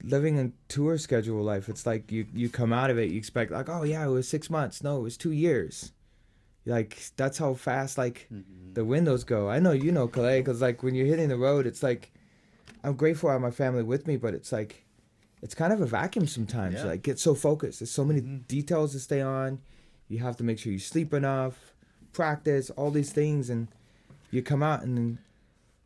living a tour schedule life. It's like you come out of it, you expect like, oh yeah, it was 6 months. No, it was 2 years. Like, that's how fast like the windows go. I know you know, Kalei, because like when you're hitting the road, it's like I'm grateful I have my family with me, but it's like it's kind of a vacuum sometimes. Yeah. You like get so focused. There's so many details to stay on. You have to make sure you sleep enough, practice, all these things, and you come out and then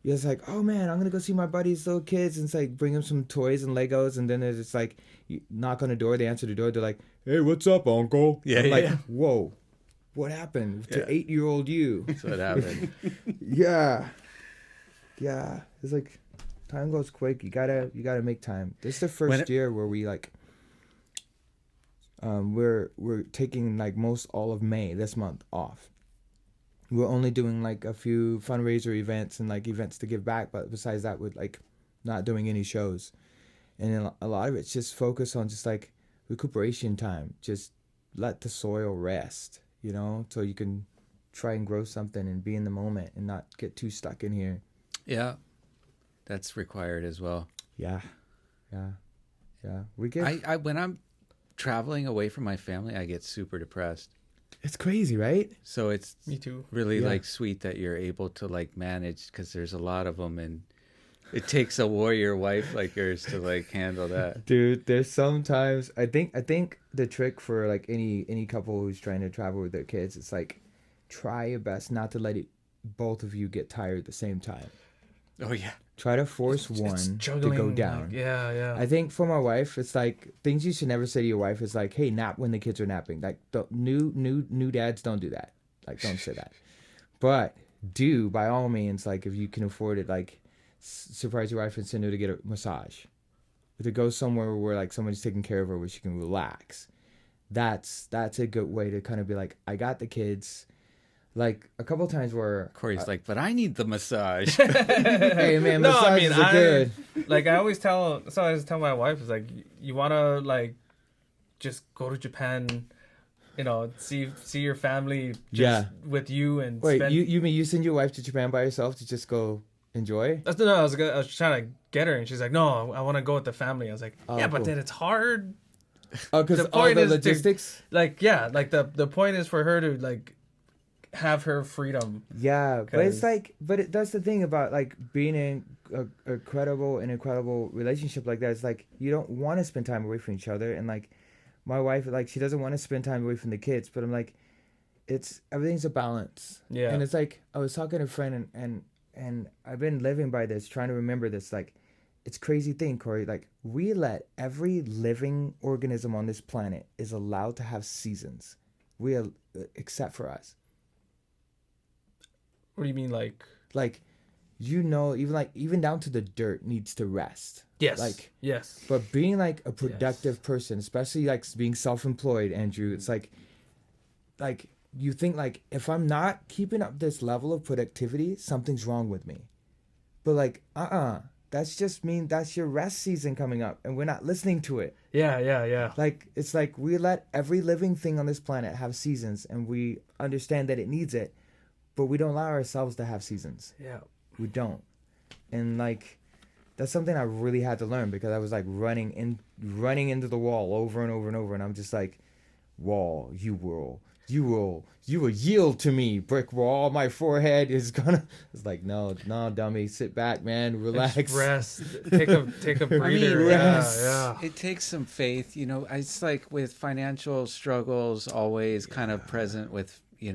you're just like, oh man, I'm gonna go see my buddy's little kids, and it's like bring them some toys and Legos, and then it's like you knock on the door, they answer the door, they're like, hey, what's up, uncle? Yeah, I'm like, yeah. whoa, what happened to Yeah. 8-year-old you? That's what happened. Yeah, it's like time goes quick. You gotta make time. This is the first year where we like we're taking like most all of May this month off. We're only doing like a few fundraiser events and like events to give back, but besides that, we're like not doing any shows. And then a lot of it's just focus on just like recuperation time. Just let the soil rest, you know, so you can try and grow something and be in the moment and not get too stuck in here. Yeah, that's required as well. Yeah. We get. I when I'm traveling away from my family, I get super depressed. It's crazy, right? So it's Me too. really Yeah. like sweet that you're able to like manage, because there's a lot of them, and It takes a warrior wife like yours to like handle that. Dude, there's sometimes I think the trick for like any couple who's trying to travel with their kids, it's like try your best not to let both of you get tired at the same time. Oh yeah. Try to force It's one to juggling, go down. like, yeah. I think for my wife, it's like things you should never say to your wife is like, "Hey, nap when the kids are napping." Like the new dads don't do that. Like don't say that. But do by all means, like if you can afford it, like surprise your wife and send her to get a massage, or to go somewhere where like somebody's taking care of her where she can relax. That's a good way to kind of be like, I got the kids. Like a couple times where Corey's like, but I need the massage. hey man, No, massages I mean, are good. Like I always tell my wife is like, you wanna like just go to Japan, see your family just with you and Wait, spend. you mean you send your wife to Japan by herself to just go enjoy? No, I was trying to get her, and she's like, no, I want to go with the family. I was like, Oh, yeah, but cool. then it's hard. Oh, because The all point the is to- logistics. Like, yeah, like the point is for her to like have her freedom. Yeah, but it's 'Cause- like, that's the thing about like being in a credible and incredible relationship like that. It's like you don't want to spend time away from each other, and like my wife, like she doesn't want to spend time away from the kids, but I'm like, it's everything's a balance. Yeah. And it's like I was talking to a friend, and I've been living by this, trying to remember this. Like, it's crazy thing, Corey. Like we let every living organism on this planet is allowed to have seasons. We are, except for us. What do you mean, like? Like, even down to the dirt needs to rest. Yes. Like, yes. but being like a productive person, especially like being self-employed, Andrew, it's like you think like if I'm not keeping up this level of productivity, something's wrong with me. But like, that's just mean that's your rest season coming up, and we're not listening to it. Yeah. Like it's like we let every living thing on this planet have seasons, and we understand that it needs it, but we don't allow ourselves to have seasons. Yeah. We don't. And like that's something I really had to learn, because I was like running into the wall over and over and over, and I'm just like, wall, you will yield to me, brick wall. My forehead is gonna. It's like no, dummy, sit back, man, relax, Just rest. Take a breather. rest. Yeah. It takes some faith, It's like with financial struggles, always kind of present with, you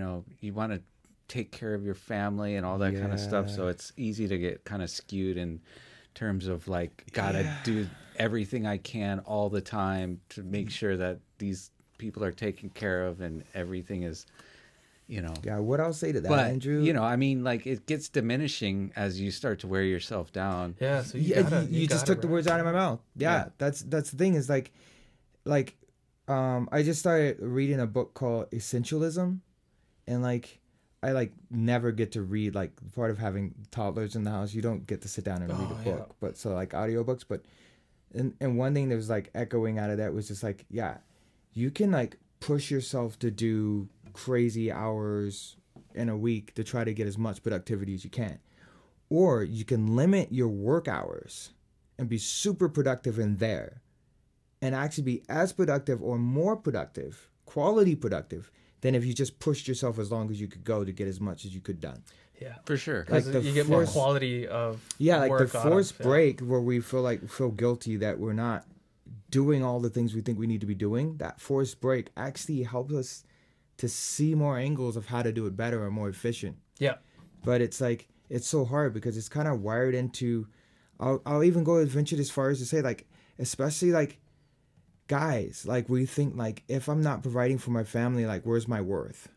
want to take care of your family and all that kind of stuff. So it's easy to get kind of skewed in terms of like, gotta do everything I can all the time to make sure that these people are taken care of and everything is, Yeah, what I'll say to that, but Andrew. like it gets diminishing as you start to wear yourself down. Yeah. So You just took the words out of my mouth. Yeah. That's the thing is like I just started reading a book called Essentialism, and like I like never get to read, like part of having toddlers in the house, you don't get to sit down and read a book, but so like audiobooks. But and one thing that was like echoing out of that was just like, yeah, you can like push yourself to do crazy hours in a week to try to get as much productivity as you can, or you can limit your work hours and be super productive in there, and actually be as productive or more productive, quality productive, than if you just pushed yourself as long as you could go to get as much as you could done. Yeah. For sure. Like the you get more force- quality of like the work out of, forced break where we feel guilty that we're not doing all the things we think we need to be doing. That forced break actually helps us to see more angles of how to do it better or more efficient. Yeah. But it's like it's so hard because it's kind of wired into. I'll even go venture as far as to say, like, especially like guys, like we think like, if I'm not providing for my family, like where's my worth?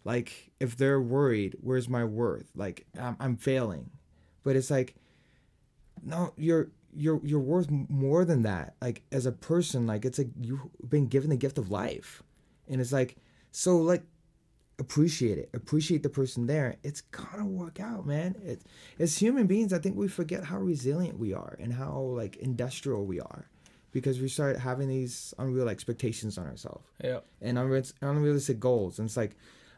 Like if they're worried, where's my worth? Like I'm failing. But it's like, no, you're worth more than that. Like as a person, like it's like you've been given the gift of life, and it's like, so like appreciate it, appreciate the person there. It's gonna work out, man. As human beings, I think we forget how resilient we are and how like industrial we are, because we start having these unreal expectations on ourselves. Yeah. And unrealistic goals. And it's like,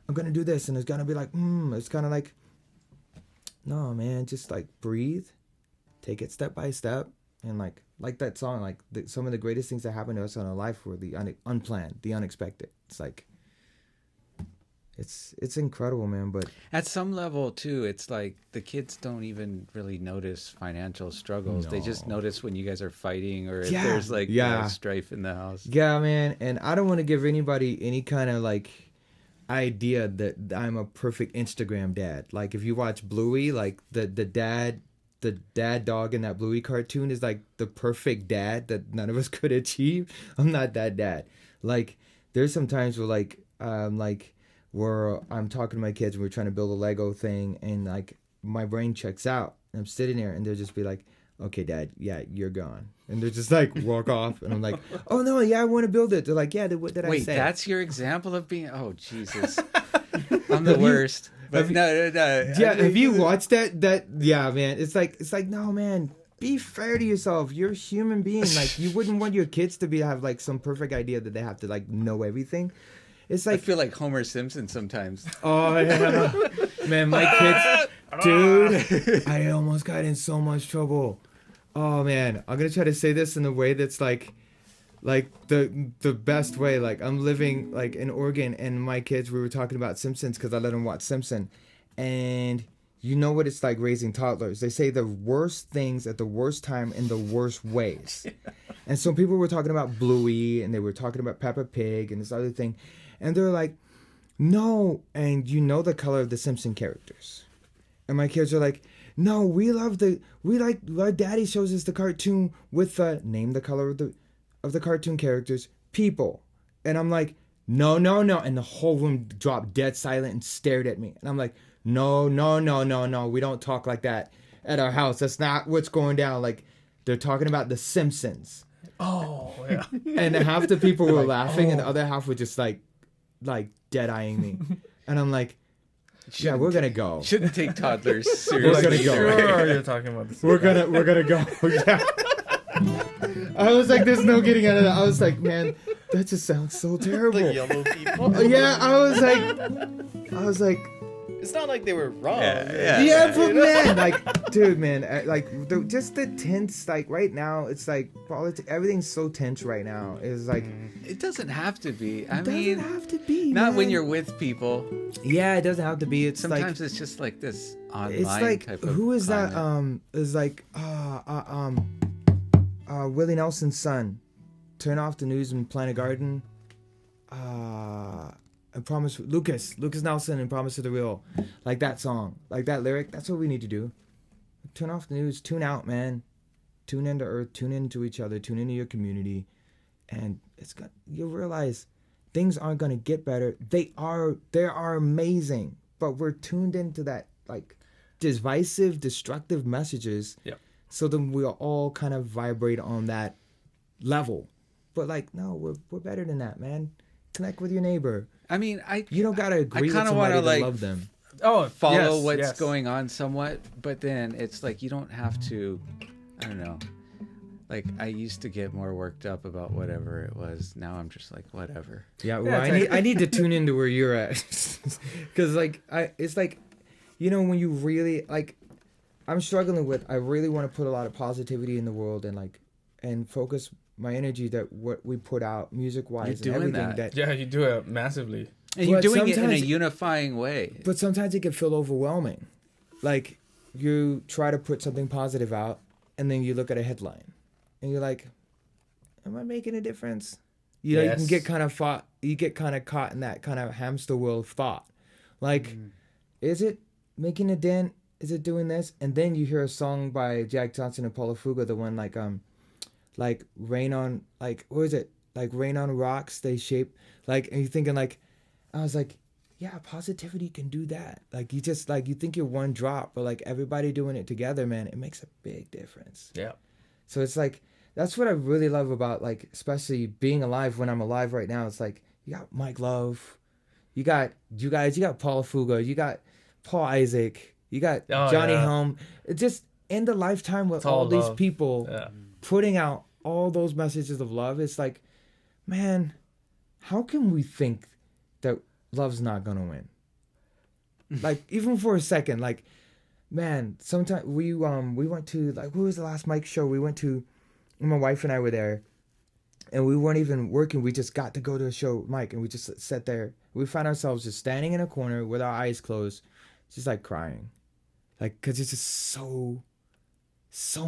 I'm going to do this. And it's going to be like, it's kind of like, no, man, just like breathe, take it step by step. And like that song, like some of the greatest things that happened to us in our life were the unplanned, the unexpected. It's like, it's incredible, man. But At some level, too, it's like the kids don't even really notice financial struggles. They just No. notice when you guys are fighting or if Yeah. there's like Yeah. strife in the house. yeah, man, and I don't want to give anybody any kind of like idea that I'm a perfect Instagram dad. Like if you watch Bluey, like the dad dog in that Bluey cartoon is like the perfect dad that none of us could achieve. I'm not that dad. Like there's some times where I'm talking to my kids and we're trying to build a Lego thing and like my brain checks out and I'm sitting there and they'll just be like, okay, Dad, yeah, you're gone. And they're just like walk off and I'm like, oh no, yeah, I want to build it. They're like, yeah, what did I Wait, say? that's your example of being... Oh, Jesus. I'm the worst. But no. Yeah, have you watched that? Yeah, man. It's like no, man. Be fair to yourself. You're a human being. Like you wouldn't want your kids to have like some perfect idea that they have to like know everything. It's I like, feel like Homer Simpson sometimes. oh yeah, man. My kids, dude. I almost got in so much trouble. Oh man, I'm gonna try to say this in a way that's like the best way. Like I'm living like in Oregon, and my kids, we were talking about Simpsons because I let them watch Simpson, and you know what it's like raising toddlers. They say the worst things at the worst time in the worst ways. And so people were talking about Bluey, and they were talking about Peppa Pig and this other thing, and they're like, no, and you know the color of the Simpson characters, and my kids are like, no, we like our daddy shows us the cartoon with the name the color of the cartoon characters, people. And I'm like, no. And the whole room dropped dead silent and stared at me. And I'm like, no. We don't talk like that at our house. That's not what's going down. Like, they're talking about The Simpsons. Oh, yeah. And half the people were Like, laughing and the oh. other half were just like dead-eyeing me. And I'm like, yeah, we're going to go. Shouldn't take toddlers We're seriously. gonna go. Sure, you're talking about this. We're gonna go. Yeah. I was like, there's no getting out of that. I was like, man, that just sounds so terrible. The yellow people. Yeah, I was like, It's not like they were wrong. yeah, but man, like, dude, man, just the tense, like, right now, it's like, everything's so tense right now. It's like, It doesn't have to be. I it mean, doesn't have to be, not when man. you're with people. Yeah, it doesn't have to be. It's Sometimes like, it's just like this online it's like, type of who is that? climate. Is like, Willie Nelson's son. Turn off the news and plant a garden. I promise, Lucas Nelson and Promise to the Real, like that song, like that lyric. That's what we need to do. Turn off the news, tune out, man. Tune into Earth, tune into each other, tune into your community, and you'll realize things aren't gonna get better. They are amazing, but we're tuned into that like divisive, destructive messages. Yeah. So then we'll all kind of vibrate on that level. But like, no, we're better than that, man. Connect with your neighbor. I mean, You don't gotta agree with kinda somebody wanna, to like, love them. Oh, follow yes, what's yes. going on somewhat, but then it's like you don't have to. I don't know. Like I used to get more worked up about whatever it was. Now I'm just like whatever. Yeah, well, Yeah, it's I need to tune into where you're at, because like it's like, you know, when you really like, I'm struggling with. I really want to put a lot of positivity in the world and focus my energy that what we put out music wise You're and doing everything that. Yeah, you do it massively. And you're But doing it in a sometimes- unifying way. But sometimes it can feel overwhelming. Like you try to put something positive out, and then you look at a headline, and you're like, "Am I making a difference?" You know, you can Yes. get kind of caught in that kind of hamster wheel of thought. Like, is it making a dent? Is it doing this? And then you hear a song by Jack Johnson and Paula Fuga, the one like Rain on, like, what is it? Like Rain on Rocks, they shape, like, and you're thinking like, I was like, yeah, positivity can do that. Like you just like, you think you're one drop, but like everybody doing it together, man, it makes a big difference. Yeah. So it's like, that's what I really love about, like, especially being alive when I'm alive right now. It's like, you got Mike Love, you got you guys, you got Paula Fuga, you got Paul Isaac, you got Johnny yeah. Helm. It just in the lifetime with It's all all these love. people Yeah. putting out all those messages of love. It's like, man, how can we think that love's not gonna win? Like, even for a second, like, man, sometimes we went to, like, what was the last Mike show we went to? My wife and I were there, and we weren't even working. We just got to go to a show, Mike, and we just sat there. We found ourselves just standing in a corner with our eyes closed, just like crying, like because it's just so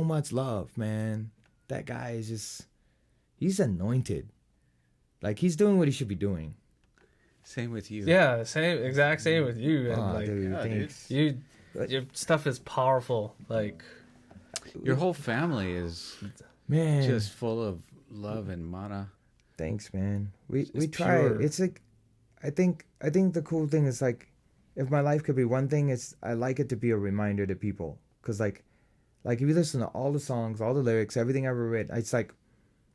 much love, man. That guy is just, he's anointed. Like he's doing what he should be doing. Same with you. Yeah, same with you. And Oh, like dude, yeah, thanks. your stuff is powerful. Like Your whole family is Man, just full of love and mana. thanks, man. We It's try. pure. It's like, I think the cool thing is like, if my life could be one thing, it's I like it to be a reminder to people. Cause like if you listen to all the songs, all the lyrics, everything I ever read, it's like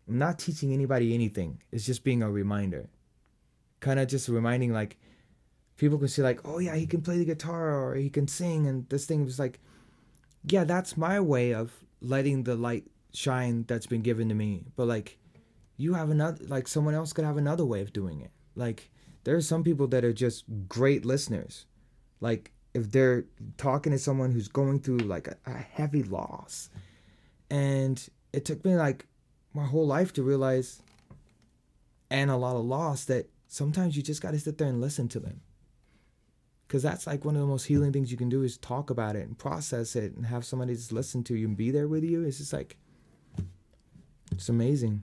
I'm not teaching anybody anything. It's just being a reminder. Kind of just reminding, like people can see like, oh yeah, he can play the guitar or he can sing, and this thing was like, yeah, that's my way of letting the light shine that's been given to me. But like you have another, like someone else could have another way of doing it. Like there are some people that are just great listeners. Like if they're talking to someone who's going through like a heavy loss, and it took me like my whole life to realize, and a lot of loss, that sometimes you just got to sit there and listen to them. Because that's like one of the most healing things you can do, is talk about it and process it and have somebody just listen to you and be there with you. It's just like, it's amazing.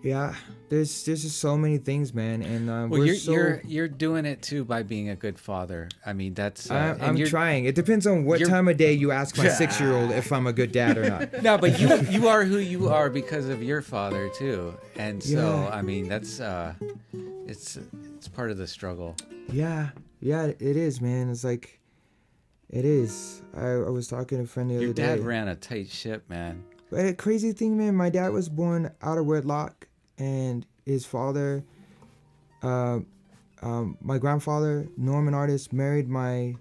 Yeah, there's just so many things, man. And Well, we're you're doing it too by being a good father. I mean, that's I'm trying. It depends on what time of day you ask my 6-year-old if I'm a good dad or not. No, but you are who you are because of your father too, and so Yeah. I mean that's it's part of the struggle. Yeah, it is, man. It's like, it is. I was talking to a friend the other Your day. dad ran a tight ship, man. But a crazy thing, man, my dad was born out of wedlock, and his father, my grandfather, Norman Artis, married my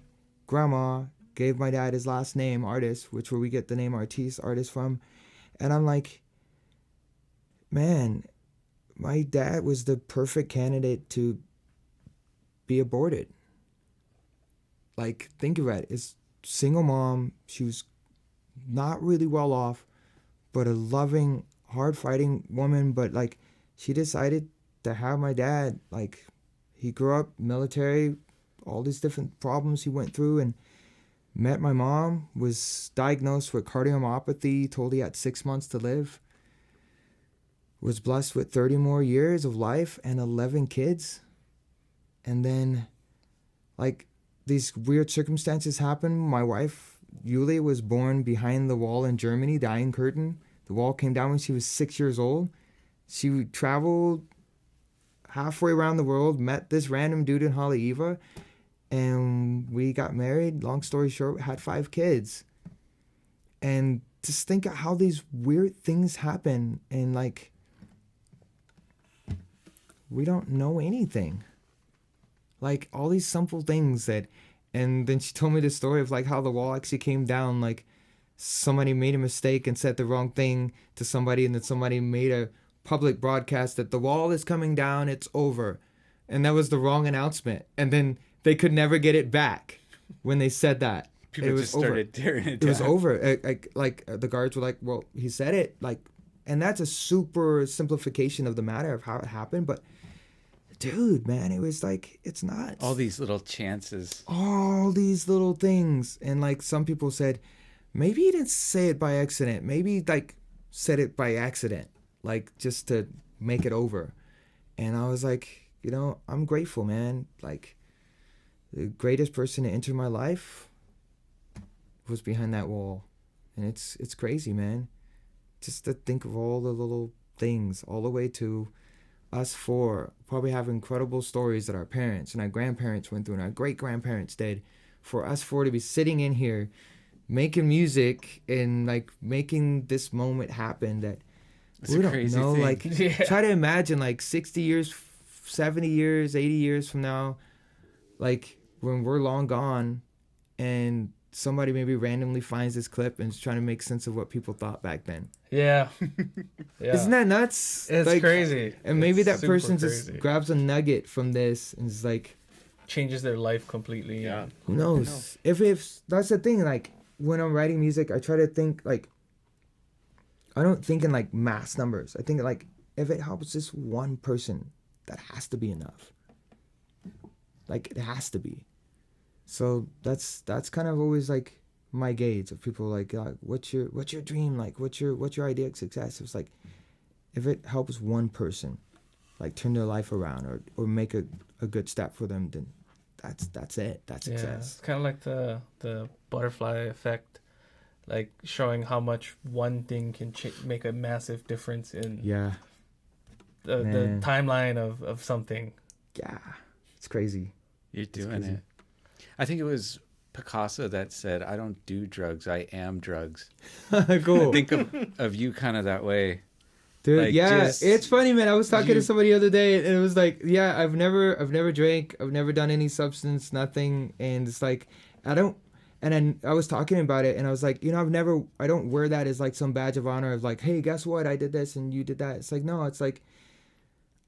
grandma, gave my dad his last name, Artis, which where we get the name Artis from. And I'm like, man, my dad was the perfect candidate to be aborted. Like, think about it. It's single mom. She was not really well off, but a loving, hard-fighting woman. But like, she decided to have my dad. Like, he grew up military, all these different problems he went through, and met my mom, was diagnosed with cardiomyopathy, told he had 6 months to live, was blessed with 30 more years of life and 11 kids. And then, like, these weird circumstances happened. My wife, Yuli, was born behind the wall in Germany, the Iron Curtain. The wall came down when she was 6 years old. She traveled halfway around the world, met this random dude in Haleiwa, and we got married. Long story short, had 5 kids. And just think of how these weird things happen, and like, we don't know anything. Like, all these simple things that, and then she told me the story of like how the wall actually came down, like somebody made a mistake and said the wrong thing to somebody, and then somebody made a public broadcast that the wall is coming down, it's over. And that was the wrong announcement. And then they could never get it back when they said that. People it was just started over. tearing it It was down. over. Like the guards were like, well, he said it. Like, and that's a super simplification of the matter of how it happened. But dude, man, it was like, it's nuts. All these little chances. All these little things. And like, some people said, maybe he didn't say it by accident. Maybe he like said it by accident, like just to make it over. And I was like, you know, I'm grateful, man. Like, the greatest person to enter my life was behind that wall. And it's crazy, man. Just to think of all the little things, all the way to us 4 probably have incredible stories that our parents and our grandparents went through and our great-grandparents did. For us 4 to be sitting in here making music and like making this moment happen that It's we a don't crazy know. thing. Like, Yeah. try to imagine like 60 years, 70 years, 80 years from now, like when we're long gone and somebody maybe randomly finds this clip and is trying to make sense of what people thought back then. Yeah. Yeah. Isn't that nuts? It's Like, crazy. And maybe It's that super person crazy. just grabs a nugget from this and is like, changes their life completely. Yeah. who knows? If that's the thing, like when I'm writing music, I try to think like, I don't think in like mass numbers. I think like if it helps just one person, that has to be enough. Like, it has to be. So that's kind of always like my gauge of people like, what's your dream, like what's your idea of success? It's like, if it helps one person like turn their life around or make a good step for them, then that's it. That's Yeah, success. it's kind of like the butterfly effect, like showing how much one thing can make a massive difference in Yeah. the timeline of something. Yeah. It's crazy. You're doing crazy. it. I think it was Picasso that said, "I don't do drugs. I am drugs." Cool. I think of you kind of that way. Dude, like, yeah, just- it's funny, man. I was talking you- to somebody the other day, and it was like, yeah, I've never drank, I've never done any substance, nothing, and it's like, I don't, and then I was talking about it, and I was like, you know, I don't wear that as like some badge of honor of like, hey, guess what, I did this and you did that. It's like, no, it's like,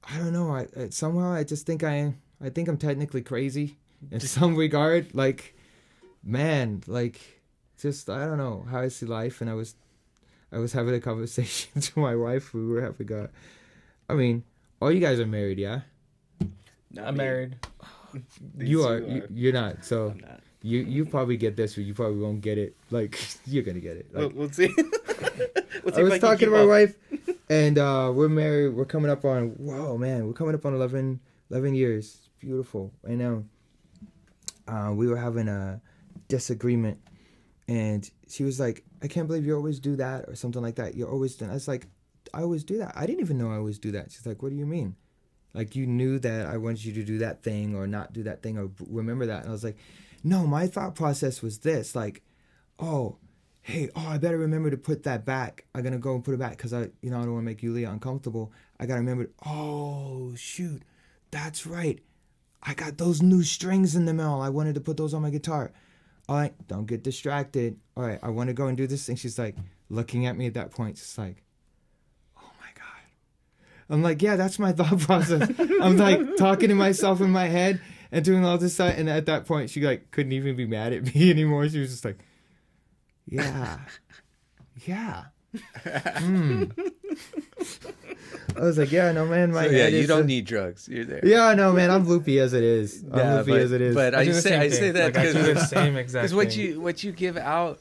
I don't know, I somehow I just think I think I'm technically crazy in some regard, like, man, like, just I don't know how I see life, and I was having a conversation to my wife. We were having I mean, all you guys are married, yeah? Not I'm me. married. These You two are. You're not. So I'm not. you probably get this, but you probably won't get it. Like, you're gonna get it. Like, We'll see. We'll see I if was can talking to keep my up. wife, and we're married. We're coming up on, whoa, man, we're coming up on 11 years. It's beautiful. I know. We were having a disagreement, and she was like, I can't believe you always do that, or something like that. You're always doing. I was like, I always do that. I didn't even know I always do that. She's like, what do you mean? Like, you knew that I wanted you to do that thing or not do that thing or remember that. And I was like, no, my thought process was this, like, I better remember to put that back. I'm going to go and put it back because I don't want to make Yulia uncomfortable. I got to remember, oh, shoot, that's right. I got those new strings in the mail. I wanted to put those on my guitar. All right, don't get distracted. All right, I want to go and do this thing. She's like looking at me at that point. She's like, oh my God. I'm like, yeah, that's my thought process. I'm like talking to myself in my head and doing all this stuff. And at that point, she like couldn't even be mad at me anymore. She was just like, yeah. I was like, yeah, no, man, my So, yeah, head you is don't need drugs. You're there. Yeah, no, man, I'm loopy as it is. I'm loopy as it is. But I I do the say same say thing. that Like, I do the because same exact thing. what you give out,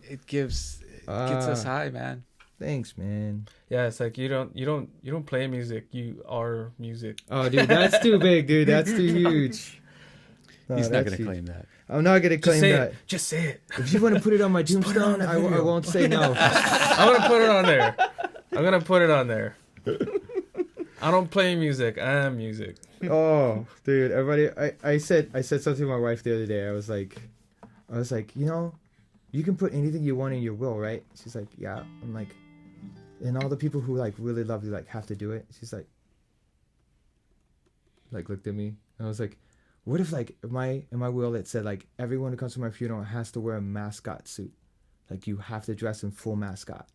it gets us high, man. Thanks, man. Yeah, it's like you don't play music. You are music. Oh, dude, that's too big, dude. That's too huge. No, He's not that's gonna huge. claim that. I'm not gonna Just claim say that. it. Just say it. If you want to put it on my put it on tombstone, the I video. won't say no. I'm gonna put it on there. I'm gonna put it on there. I don't play music. I am music. Oh, dude, everybody. I said something to my wife the other day. I was like, you know, you can put anything you want in your will, right? She's like, yeah. I'm like, and all the people who like really love you like have to do it. She's like looked at me. And I was like, what if like in my will it said like everyone who comes to my funeral has to wear a mascot suit, like you have to dress in full mascot.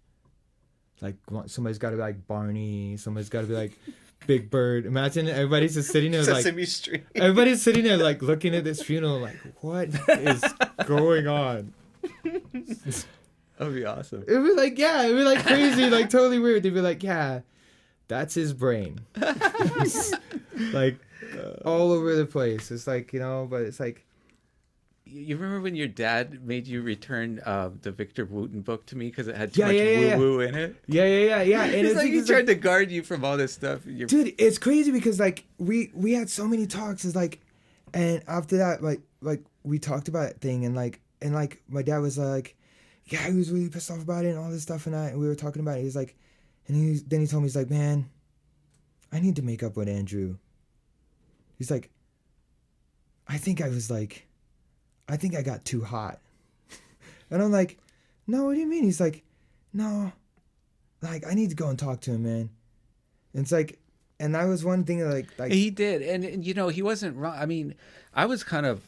Like somebody's got to be like Barney, somebody's got to be like Big Bird. Imagine everybody's just sitting there like Sesame Street. everybody's sitting there like looking at this funeral like what is going on? That'd be awesome. It'd be like it'd be like crazy, like totally weird. They'd be like, yeah, that's his brain. Like all over the place. It's like, you know, but it's like, You remember when your dad made you return the Victor Wooten book to me because it had too Yeah, much yeah. woo-woo in it? yeah. And It's like he it's tried to guard you from all this stuff. You're, dude, it's crazy because like we had so many talks. It's like, and after that, like we talked about that thing, and like my dad was like, yeah, he was really pissed off about it and all this stuff, and we were talking about it. He's like, and then he told me, he's like, man, I need to make up with Andrew. He's like, I think I got too hot. And I'm like, no, what do you mean? He's like, no, like I need to go and talk to him, man. And it's like, and that was one thing that like he did, and you know he wasn't wrong. I mean, I was kind of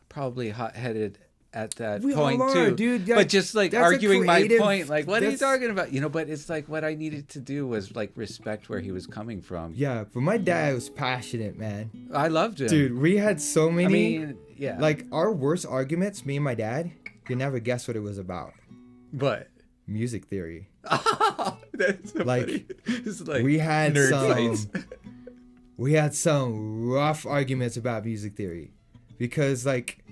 probably hot-headed at that we all point are, too, dude. but just like that's a arguing my creative- point, like what are you that's- talking about? You know, but it's like what I needed to do was like respect where he was coming from. Yeah, but my dad was passionate, man. I loved him, Dude, we had so many. I mean, yeah, like our worst arguments, me and my dad, you never guess what it was about. but Music theory. That's so Like, funny. It's like we had nerd some fights. we had some rough arguments about music theory because like,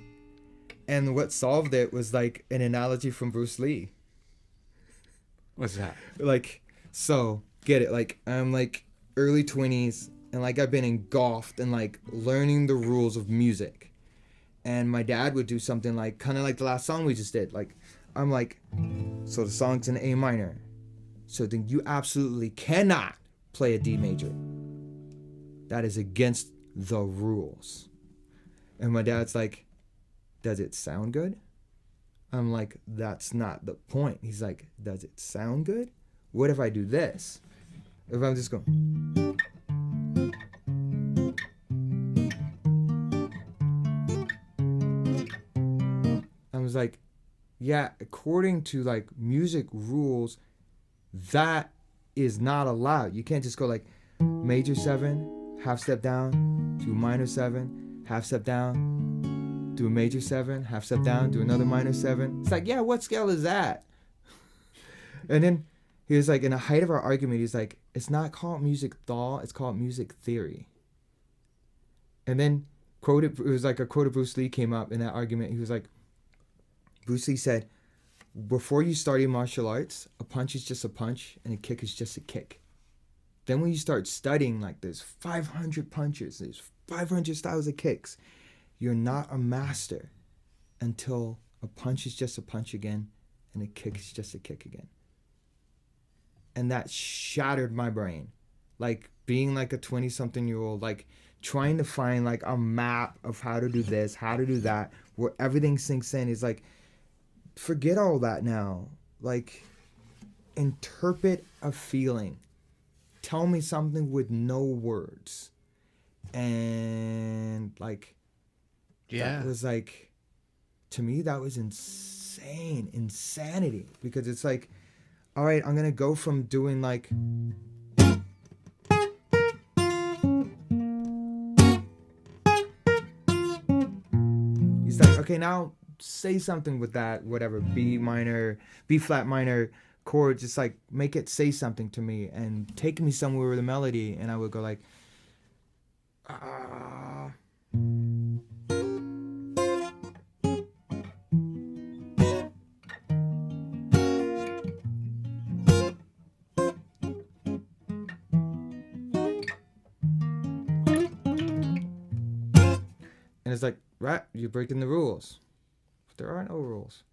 and what solved it was like an analogy from Bruce Lee. What's that? Like, so get it, like I'm like early 20s and like I've been engulfed in like learning the rules of music, and my dad would do something like kind of like the last song we just did. Like I'm like, so the song's in A minor, so then you absolutely cannot play a D major. That is against the rules. And my dad's like, does it sound good? I'm like, that's not the point. He's like, does it sound good? What if I do this? If I'm just going. I was like, yeah, according to like music rules, that is not allowed. You can't just go like major 7, half step down, to minor 7, half step down, do a major 7, half step down, do another minor 7. It's like, yeah, what scale is that? And then he was like, in the height of our argument, he's like, it's not called music thought, it's called music theory. And then it was like a quote of Bruce Lee came up in that argument. He was like, Bruce Lee said, before you study martial arts, a punch is just a punch and a kick is just a kick. Then when you start studying, like there's 500 punches, there's 500 styles of kicks, you're not a master until a punch is just a punch again and a kick is just a kick again. And that shattered my brain. Like being like a 20-something-year-old, like trying to find like a map of how to do this, how to do that, where everything sinks in. Is like, forget all that now. Like, interpret a feeling. Tell me something with no words. And like, that was like, to me, that was insanity. Because it's like, all right, I'm going to go from doing like, he's like, okay, now say something with that, whatever, B flat minor chord, just like make it say something to me and take me somewhere with a melody. And I would go like, and it's like, right, you're breaking the rules. But there are no rules.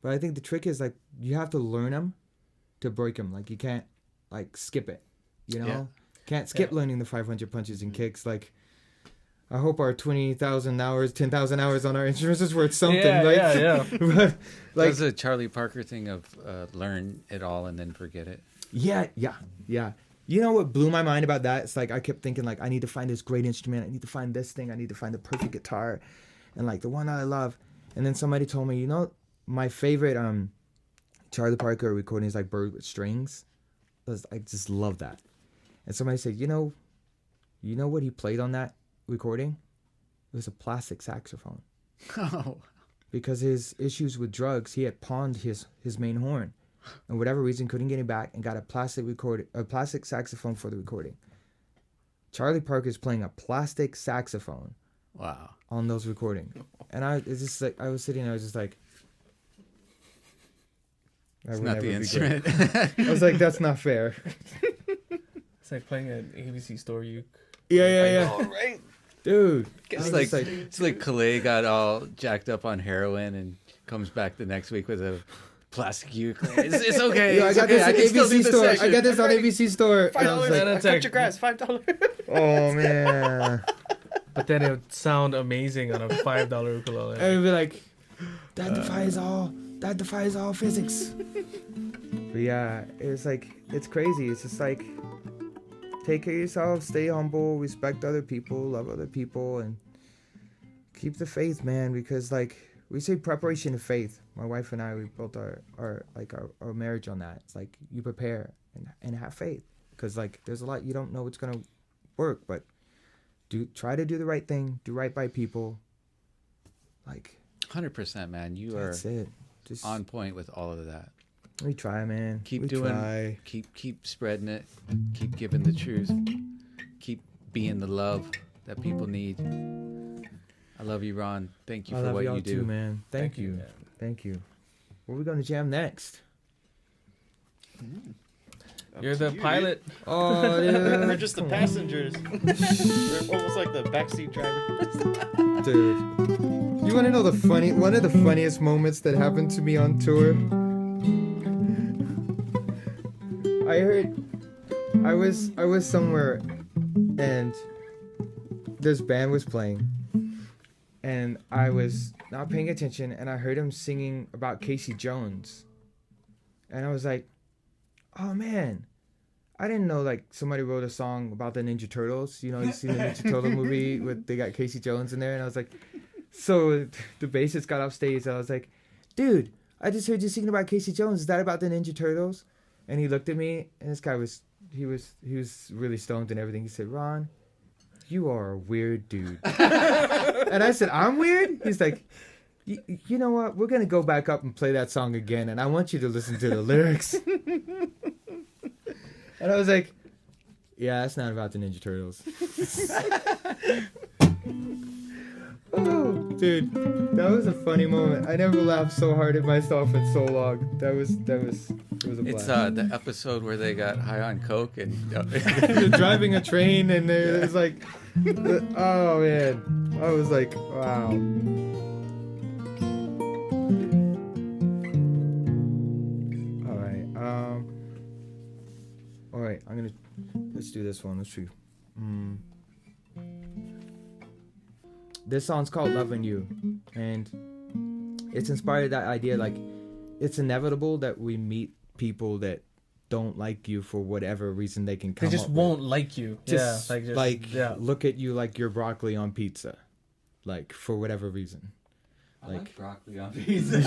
But I think the trick is like, you have to learn them to break them. Like you can't like skip it, you know? Yeah. Can't skip learning the 500 punches and kicks. Like, I hope our 20,000 hours, 10,000 hours on our instruments is worth something. Yeah. But, like, That's a Charlie Parker thing of learn it all and then forget it. Yeah. You know what blew my mind about that? It's like I kept thinking like, I need to find this great instrument. I need to find this thing. I need to find the perfect guitar, and like the one that I love. And then somebody told me, you know, my favorite Charlie Parker recording is like Bird with Strings. I just love that. And somebody said, you know what he played on that recording? It was a plastic saxophone. Oh. Because his issues with drugs, he had pawned his main horn. And whatever reason, couldn't get it back and got a plastic saxophone for the recording. Charlie Parker is playing a plastic saxophone. Wow. On those recordings. And it's just like, I was sitting there, I was just like, It's not the instrument. I was like, that's not fair. It's like playing an ABC store uke. Yeah. All right. Dude. It's like Kalei got all jacked up on heroin and comes back the next week with a plastic ukulele. It's okay. Yo, I got this at ABC store. I got this on ABC store. $5. I Like, cut your grass. $5. Oh man. But then it would sound amazing on a $5 ukulele. And it'd be like, that defies all physics. But yeah, it's like, it's crazy. It's just like, take care of yourself, stay humble, respect other people, love other people, and keep the faith, man. Because like we say, preparation of faith. My wife and I, we built our marriage on that. It's like you prepare and have faith, because like there's a lot you don't know what's gonna work, but try to do the right thing, do right by people. Like 100%, man. You that's are it. Just on point with all of that. We try, man. Keep we doing. Try. Keep spreading it. Keep giving the truth. Keep being the love that people need. I love you, Ron. Thank you I for love what y'all you do. too, man. Thank you. man. Thank you. Where we gonna jam next? You're the pilot. Oh, We're just the passengers. We're almost like the backseat driver. dude. You want to know one of the funniest moments that happened to me on tour? I was somewhere and this band was playing and I was not paying attention and I heard him singing about Casey Jones. And I was like, oh man, I didn't know like somebody wrote a song about the Ninja Turtles. You know, you see the Ninja Turtle movie with they got Casey Jones in there, and I was like, so the bassist got off stage. And I was like, dude, I just heard you singing about Casey Jones. Is that about the Ninja Turtles? And he looked at me, and this guy was really stoned and everything. He said, Ron, you are a weird dude. And I said, I'm weird? He's like, you know what? We're going to go back up and play that song again, and I want you to listen to the lyrics. And I was like, yeah, it's not about the Ninja Turtles. Oh, dude, that was a funny moment. I never laughed so hard at myself in so long. It was a blast. It's the episode where they got high on coke and They're driving a train and there's like, oh man, I was like, wow. All right, let's do this one. Let's see. This song's called Loving You, and it's inspired that idea, like, it's inevitable that we meet people that don't like you for whatever reason they can come They just up won't with. like you. Just, yeah. look at you like you're broccoli on pizza, like, for whatever reason. I like broccoli on pizza.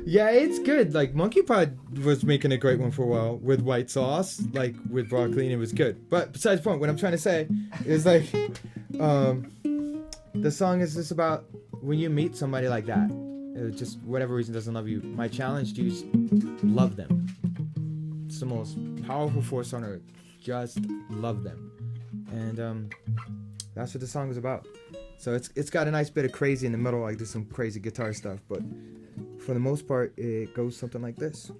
Yeah, it's good. Like, Monkey Pod was making a great one for a while with white sauce, like with broccoli, and it was good. But besides the point, what I'm trying to say is like, the song is just about when you meet somebody like that, just whatever reason doesn't love you. My challenge to you is love them. It's the most powerful force on earth. Just love them, and that's what the song is about. So it's got a nice bit of crazy in the middle, like there's some crazy guitar stuff, but for the most part, it goes something like this.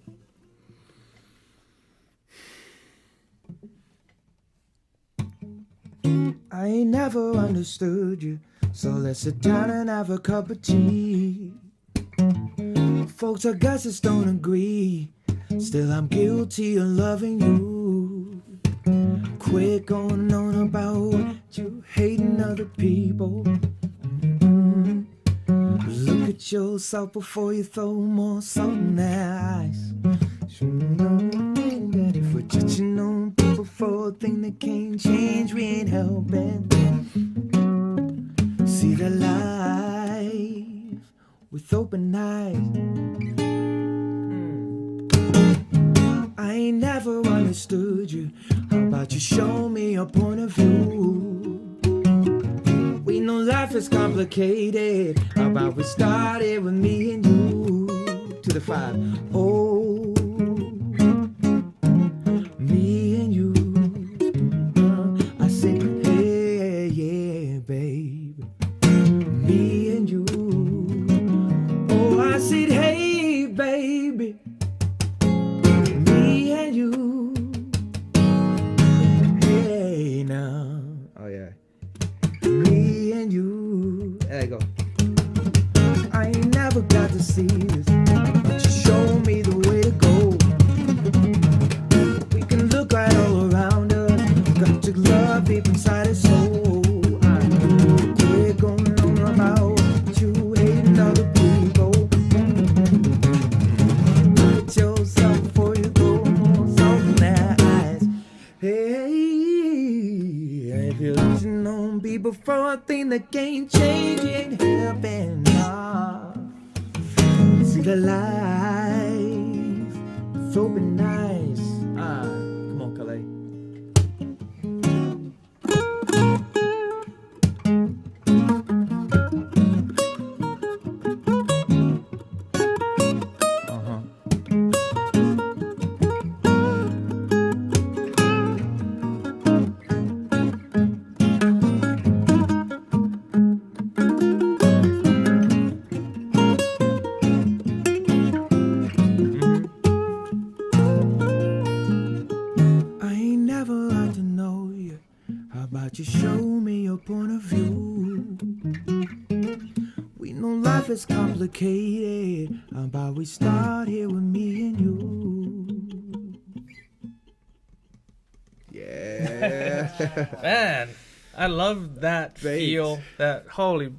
I ain't never understood you, so let's sit down and have a cup of tea. Folks, I guess just don't agree. Still, I'm guilty of loving you. Quit going on about you hating other people. Look at yourself before you throw more salt in their eyes. For judging on people for a thing that can't change, we ain't helping. See the life with open eyes. I ain't never understood you. How about you show me your point of view? We know life is complicated. How about we started with me and you? To the 5. Oh, me and you. I said, hey, yeah, babe. Me and you. Oh, I said, hey, baby. Me and you. Hey, now. Oh, yeah. Me and you. There you go. I ain't never got to see this, but you show me the way to go. We can look right all around us. Got to love deep inside us, soul. We're going on about you hating other people. Put yourself before you go more salt in their eyes. Hey, if you're losing on people for a thing that can't change, you ain't helping. See the life with open eyes. Come on, Kalei. about you show me your point of view? We know life is complicated. How about we start here with me and you? Yeah. Man, I love that Bass. feel. That holy.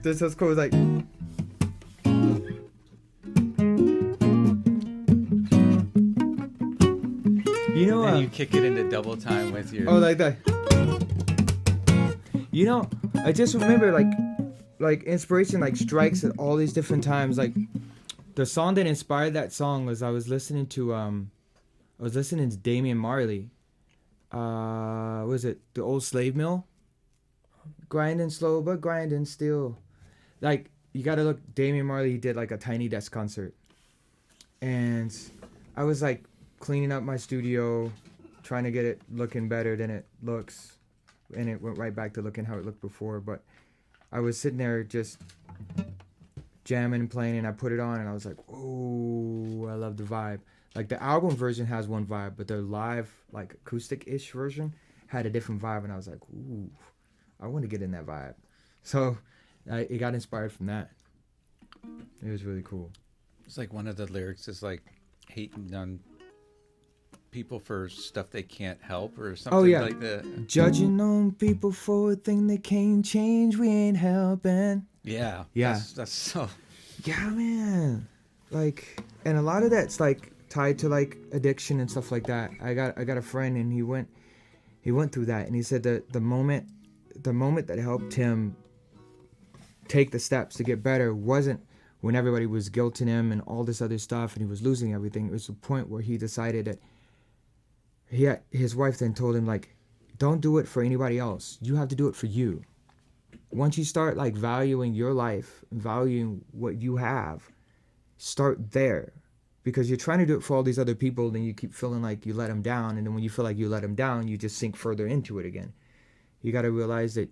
This is cool. It's like. You know, And then you kick it into double time with your. oh, like that. You know, I just remember like inspiration like strikes at all these different times. Like the song that inspired that song was I was listening to Damian Marley. What was it the old Slave Mill? Grinding slow but grinding still. Like you gotta look. Damian Marley did like a Tiny Desk concert, and I was like cleaning up my studio, trying to get it looking better than it looks, and it went right back to looking how it looked before. But I was sitting there just jamming and playing, and I put it on, and I was like, "Oh, I love the vibe." Like the album version has one vibe, but the live, like acoustic-ish version, had a different vibe, and I was like, "Ooh, I want to get in that vibe." So it got inspired from that. It was really cool. It's like one of the lyrics is like hating on people for stuff they can't help or something. Oh, yeah. Like that. Judging on people for a thing they can't change, we ain't helping. Yeah. Yeah. That's so. Yeah, man. Like, and a lot of that's like tied to like addiction and stuff like that. I got a friend, and he went through that, and he said that the moment that helped him take the steps to get better wasn't when everybody was guilting him and all this other stuff, and he was losing everything. It was the point where he decided that his wife then told him, like, don't do it for anybody else. You have to do it for you. Once you start like valuing your life, valuing what you have, start there. Because you're trying to do it for all these other people, then you keep feeling like you let them down, and then when you feel like you let them down, you just sink further into it again. You got to realize that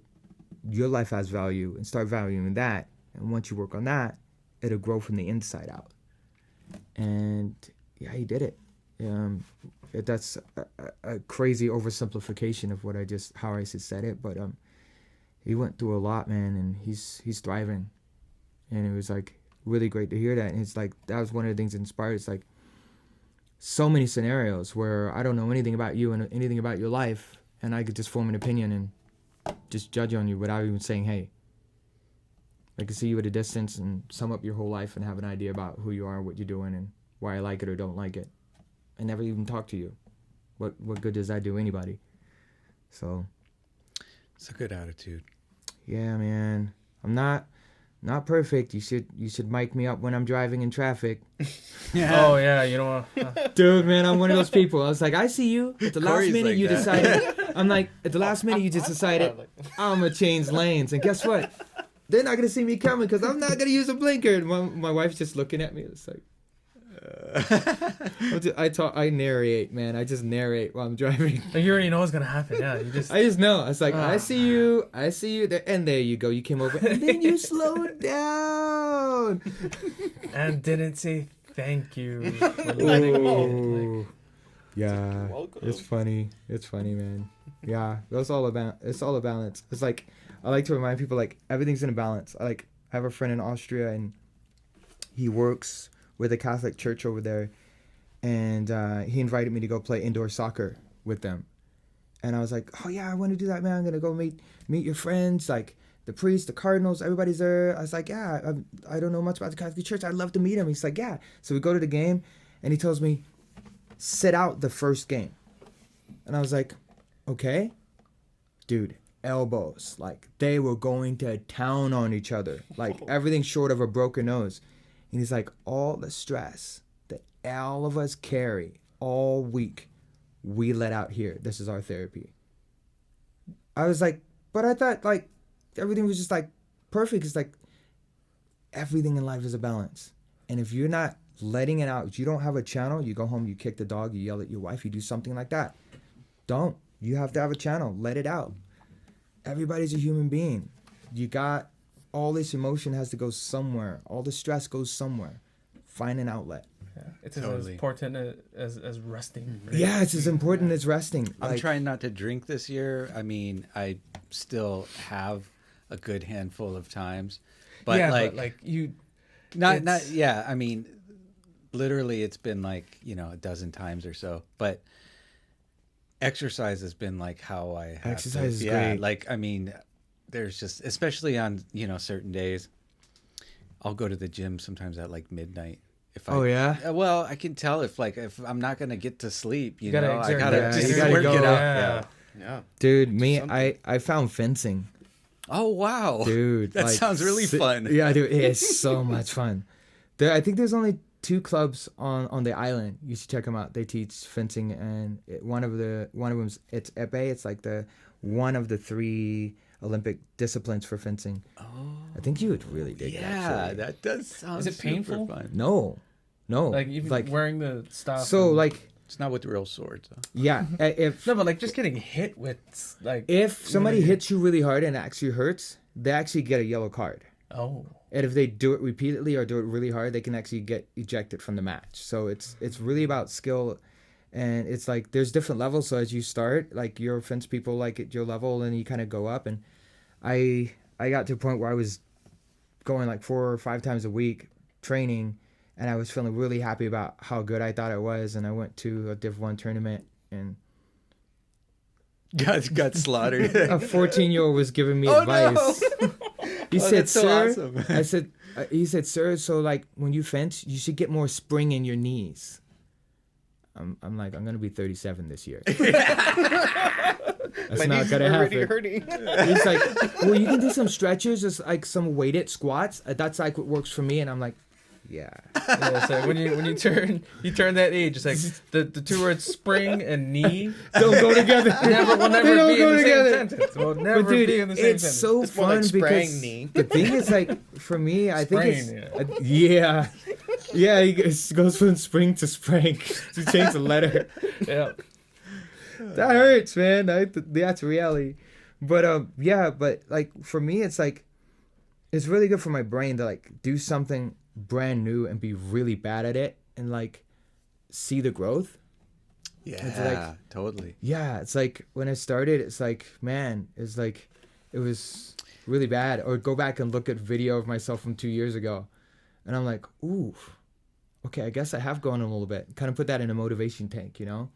your life has value and start valuing that. And once you work on that, it'll grow from the inside out. And yeah, he did it. That's a crazy oversimplification of how I just said it, but he went through a lot, man, and he's thriving. And it was like really great to hear that. And it's like that was one of the things that inspired. It's like so many scenarios where I don't know anything about you and anything about your life, and I could just form an opinion and just judge on you without even saying, hey. I can see you at a distance and sum up your whole life and have an idea about who you are, what you're doing, and why I like it or don't like it. I never even talk to you. What good does that do anybody? So It's a good attitude. yeah, man. I'm not perfect. You should mic me up when I'm driving in traffic. Oh yeah, you know what? Dude, man, I'm one of those people. I was like, I see you. At the last Corey's minute, like you that. decided. I'm like, at the last minute, you just decided I'm gonna change lanes, and guess what? They're not gonna see me coming because I'm not gonna use a blinker. And my wife's just looking at me. It's like, I narrate, man. I just narrate while I'm driving. You already know what's gonna happen. Yeah, you just. I just know. I was like, I see you. And there you go. You came over, and then you slowed down. And didn't say thank you. Ooh. Yeah, welcome. it's funny. It's funny, man. Yeah, it's all a balance. It's like I like to remind people like everything's in a balance. I have a friend in Austria, and he works with a Catholic church over there, and he invited me to go play indoor soccer with them. And I was like, oh yeah, I want to do that, man. I'm gonna go meet your friends, like the priest, the cardinals, everybody's there. I was like, yeah, I don't know much about the Catholic Church. I'd love to meet him. He's like, yeah. So we go to the game, and he tells me, sit out the first game. And I was like, okay. Dude, elbows. Like, they were going to town on each other. Like, everything short of a broken nose. And he's like, all the stress that all of us carry all week, we let out here. This is our therapy. I was like, but I thought, like, everything was just, like, perfect. It's like, everything in life is a balance. And if you're not letting it out, if you don't have a channel, you go home, you kick the dog, you yell at your wife, you do something like that. Don't. You have to have a channel. Let it out. Everybody's a human being. You got all this emotion has to go somewhere. All the stress goes somewhere. Find an outlet. It's as Totally. important as resting. Right? Yeah, it's as important as resting. I'm Like, trying not to drink this year. I mean, I still have a good handful of times, but yeah, like, but like you, not it's- yeah. I mean, literally, it's been like a dozen times or so. But exercise has been like how I have Exercise is yeah. great. Like, I mean, there's just especially on certain days, I'll go to the gym sometimes at like midnight. If I, Oh, yeah? Well, I can tell if I'm not gonna get to sleep. You gotta know, I exert gotta that. just You gotta work go. it out. Yeah. Yeah. dude, me, Something. I found fencing. Oh wow, Dude, that like, sounds really fun. Yeah, dude, it is so much fun. I think there's only 2 clubs on the island. You should check them out. They teach fencing, and one of them's it's epee. It's like one of the 3 Olympic disciplines for fencing. Oh, I think you would really dig that. yeah, Actually. that does sound. Is it super painful? Fun. No, like even wearing the stuff. so and- like It's not with real swords. Though. yeah. If no, but like just getting hit with like if somebody you know, hits you really hard and it actually hurts, they actually get a yellow card. oh. And if they do it repeatedly or do it really hard, they can actually get ejected from the match. So it's really about skill, and it's like there's different levels. So as you start, like your fence people like at your level, and you kind of go up. And I got to a point where I was going like 4 or 5 times a week training, and I was feeling really happy about how good I thought I was. And I went to a Div 1 tournament, and Got slaughtered. a 14-year-old was giving me Oh, advice. no. He Oh, said, that's so "Sir," awesome. I said, he said, "Sir, so like when you fence, you should get more spring in your knees." I'm like, I'm gonna be 37 this year. That's My not knees gonna are already happen. hurting. He's like, well, you can do some stretches, just like some weighted squats. That's like what works for me. And I'm like, yeah. Yeah, so when you turn that age, it's like the 2 words spring and knee Don't go together. will They never don't be go in the together. same sentence. Will never But dude, be in the same it's sentence. so It's more like fun spraying because knee. the thing is like for me, I think Sprain, it's yeah, yeah. He goes from spring to spring to change the letter. Yeah. That hurts, man. That's reality. But yeah. But like for me, it's like it's really good for my brain to like do something brand new and be really bad at it and like see the growth. Yeah, totally. Yeah, it's like when I started, it's like, man, it's like it was really bad. Or go back and look at video of myself from 2 years ago, and I'm like, ooh, okay, I guess I have grown a little bit. Kind of put that in a motivation tank, you know.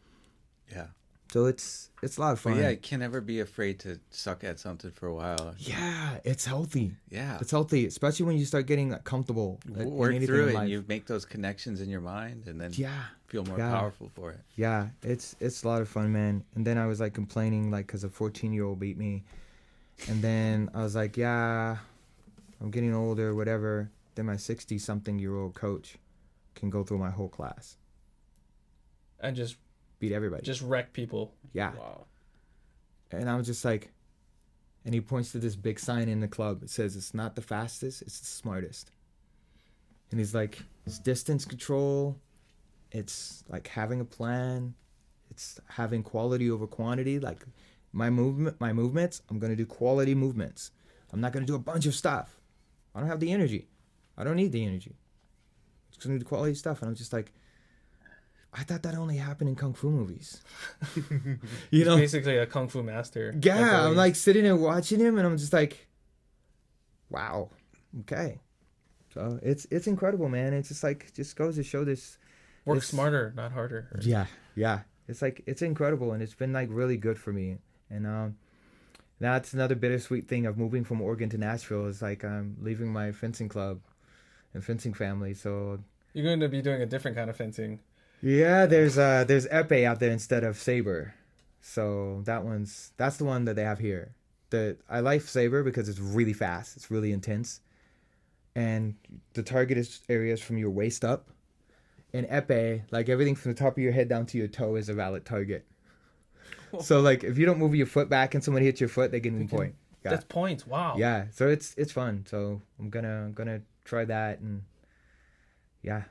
Yeah. So it's a lot of But fun. yeah, you can never be afraid to suck at something for a while. Yeah, it's healthy. Yeah. It's healthy, especially when you start getting like, comfortable. in Work anything through in it life. and you make those connections in your mind and then Yeah. feel more Yeah. powerful for it. Yeah, it's a lot of fun, man. And then I was like complaining, like, because a 14-year-old beat me. And then I was like, yeah, I'm getting older, whatever. Then my 60-something-year-old coach can go through my whole class, And just beat everybody. wreck people. Yeah. Wow. And I was just like, and he points to this big sign in the club. It says, it's not the fastest, it's the smartest. And he's like, it's distance control. It's like having a plan. It's having quality over quantity. Like my movements, I'm going to do quality movements. I'm not going to do a bunch of stuff. I don't have the energy. I don't need the energy. I'm just going to do quality stuff. And I'm just like, I thought that only happened in Kung Fu movies. You know? Basically a kung fu master. Yeah, I'm like sitting there watching him, and I'm just like, wow, okay. So it's incredible, man. It's just like just goes to show this. work it's- smarter, not harder. Right? Yeah. It's like it's incredible, and it's been like really good for me. And that's another bittersweet thing of moving from Oregon to Nashville is like I'm leaving my fencing club and fencing family. So You're going to be doing a different kind of fencing. yeah, there's epee out there instead of saber. So that's the one that they have here. I like saber because it's really fast, it's really intense, and the target area is from your waist up. And epee, like everything from the top of your head down to your toe is a valid target. So like if you don't move your foot back and somebody hits your foot, they get 1 point. Yeah. That's points. Wow. Yeah, so it's fun. So I'm gonna try that, and yeah,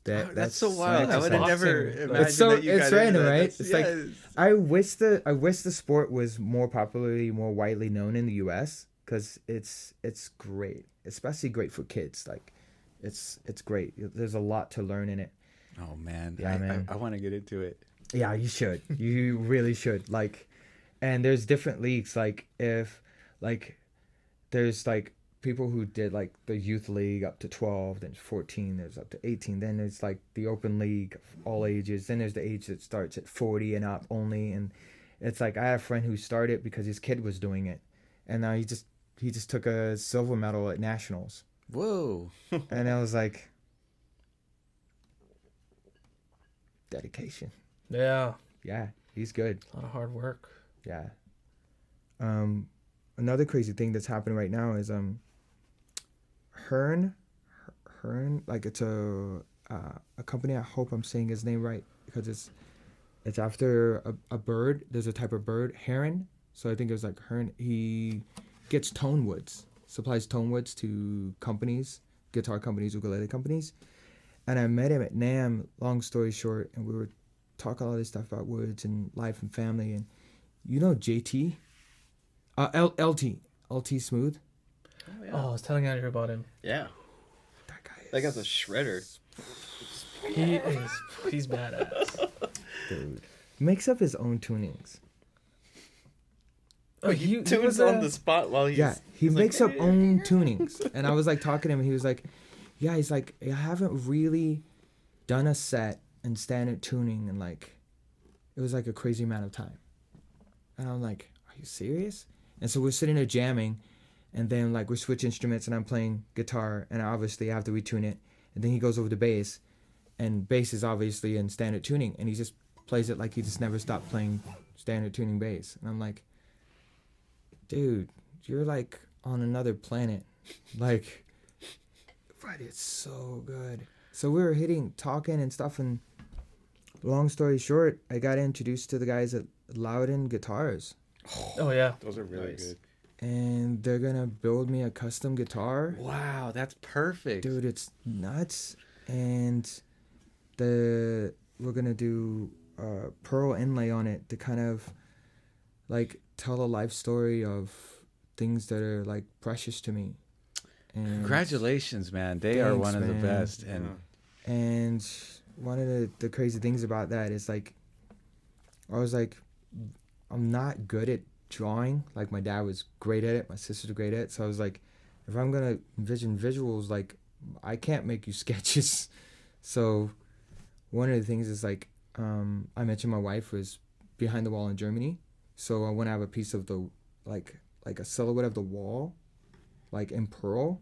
That's so wild. I that's would have never boxing. imagined It's so- that you it's got into random, that. right? That's- It's like- yes. I wish the sport was more widely known in the U.S. because it's great, especially great for kids. Like it's great. There's a lot to learn in it, Oh man, Yeah, man. I want to get into it. Yeah, you should. You really should. Like, and there's different leagues. Like, if, like, there's like people who did like the youth league up to 12, then 14, there's up to 18, then there's like the open league, all ages. Then there's the age that starts at 40 and up only. And it's like I have a friend who started because his kid was doing it, and now he just took a silver medal at nationals. Whoa. And I was like, dedication. Yeah. Yeah, he's good. A lot of hard work. Yeah. Another crazy thing that's happening right now is Hearn, like it's a company. I hope I'm saying his name right because it's after a bird. There's a type of bird, heron. So I think it was like Hearn. He gets tone woods, supplies tone woods to companies, guitar companies, ukulele companies. And I met him at NAMM, long story short, and we were talking all this stuff about woods and life and family. And you know JT? LT Smooth? Oh, yeah. Oh, I was telling Andrew about him. Yeah. That guy is... That guy's a shredder. He's badass. Dude. Makes up his own tunings. Oh, he Tunes was on the spot while he's... Yeah, he he's makes like, up own tunings. And I was like talking to him, and he was like, yeah, he's like, I haven't really done a set and standard tuning in like, it was like a crazy amount of time. And I'm like, are you serious? And so we're sitting there jamming, and then like we switch instruments, and I'm playing guitar, and obviously I have to retune it. And then he goes over to bass, and bass is obviously in standard tuning, and he just plays it like he just never stopped playing standard tuning bass. And I'm like, dude, you're like on another planet. Like, but it's so good. So we were talking and stuff, and long story short, I got introduced to the guys at Loudon Guitars. Oh yeah. Those are really Nice. good. And they're gonna build me a custom guitar. Wow, that's perfect. Dude, it's nuts. And we're gonna do pearl inlay on it to kind of like tell a life story of things that are like precious to me. And Congratulations, man. They are Thanks, one of the man. best. And And one of the crazy things about that is like, I was like, I'm not good at drawing. Like my dad was great at it, my sister's great at it. So I was like, if I'm gonna envision visuals, like I can't make you sketches. So one of the things is like, I mentioned my wife was behind the wall in Germany. So I want to have a piece of the like a silhouette of the wall, like in pearl,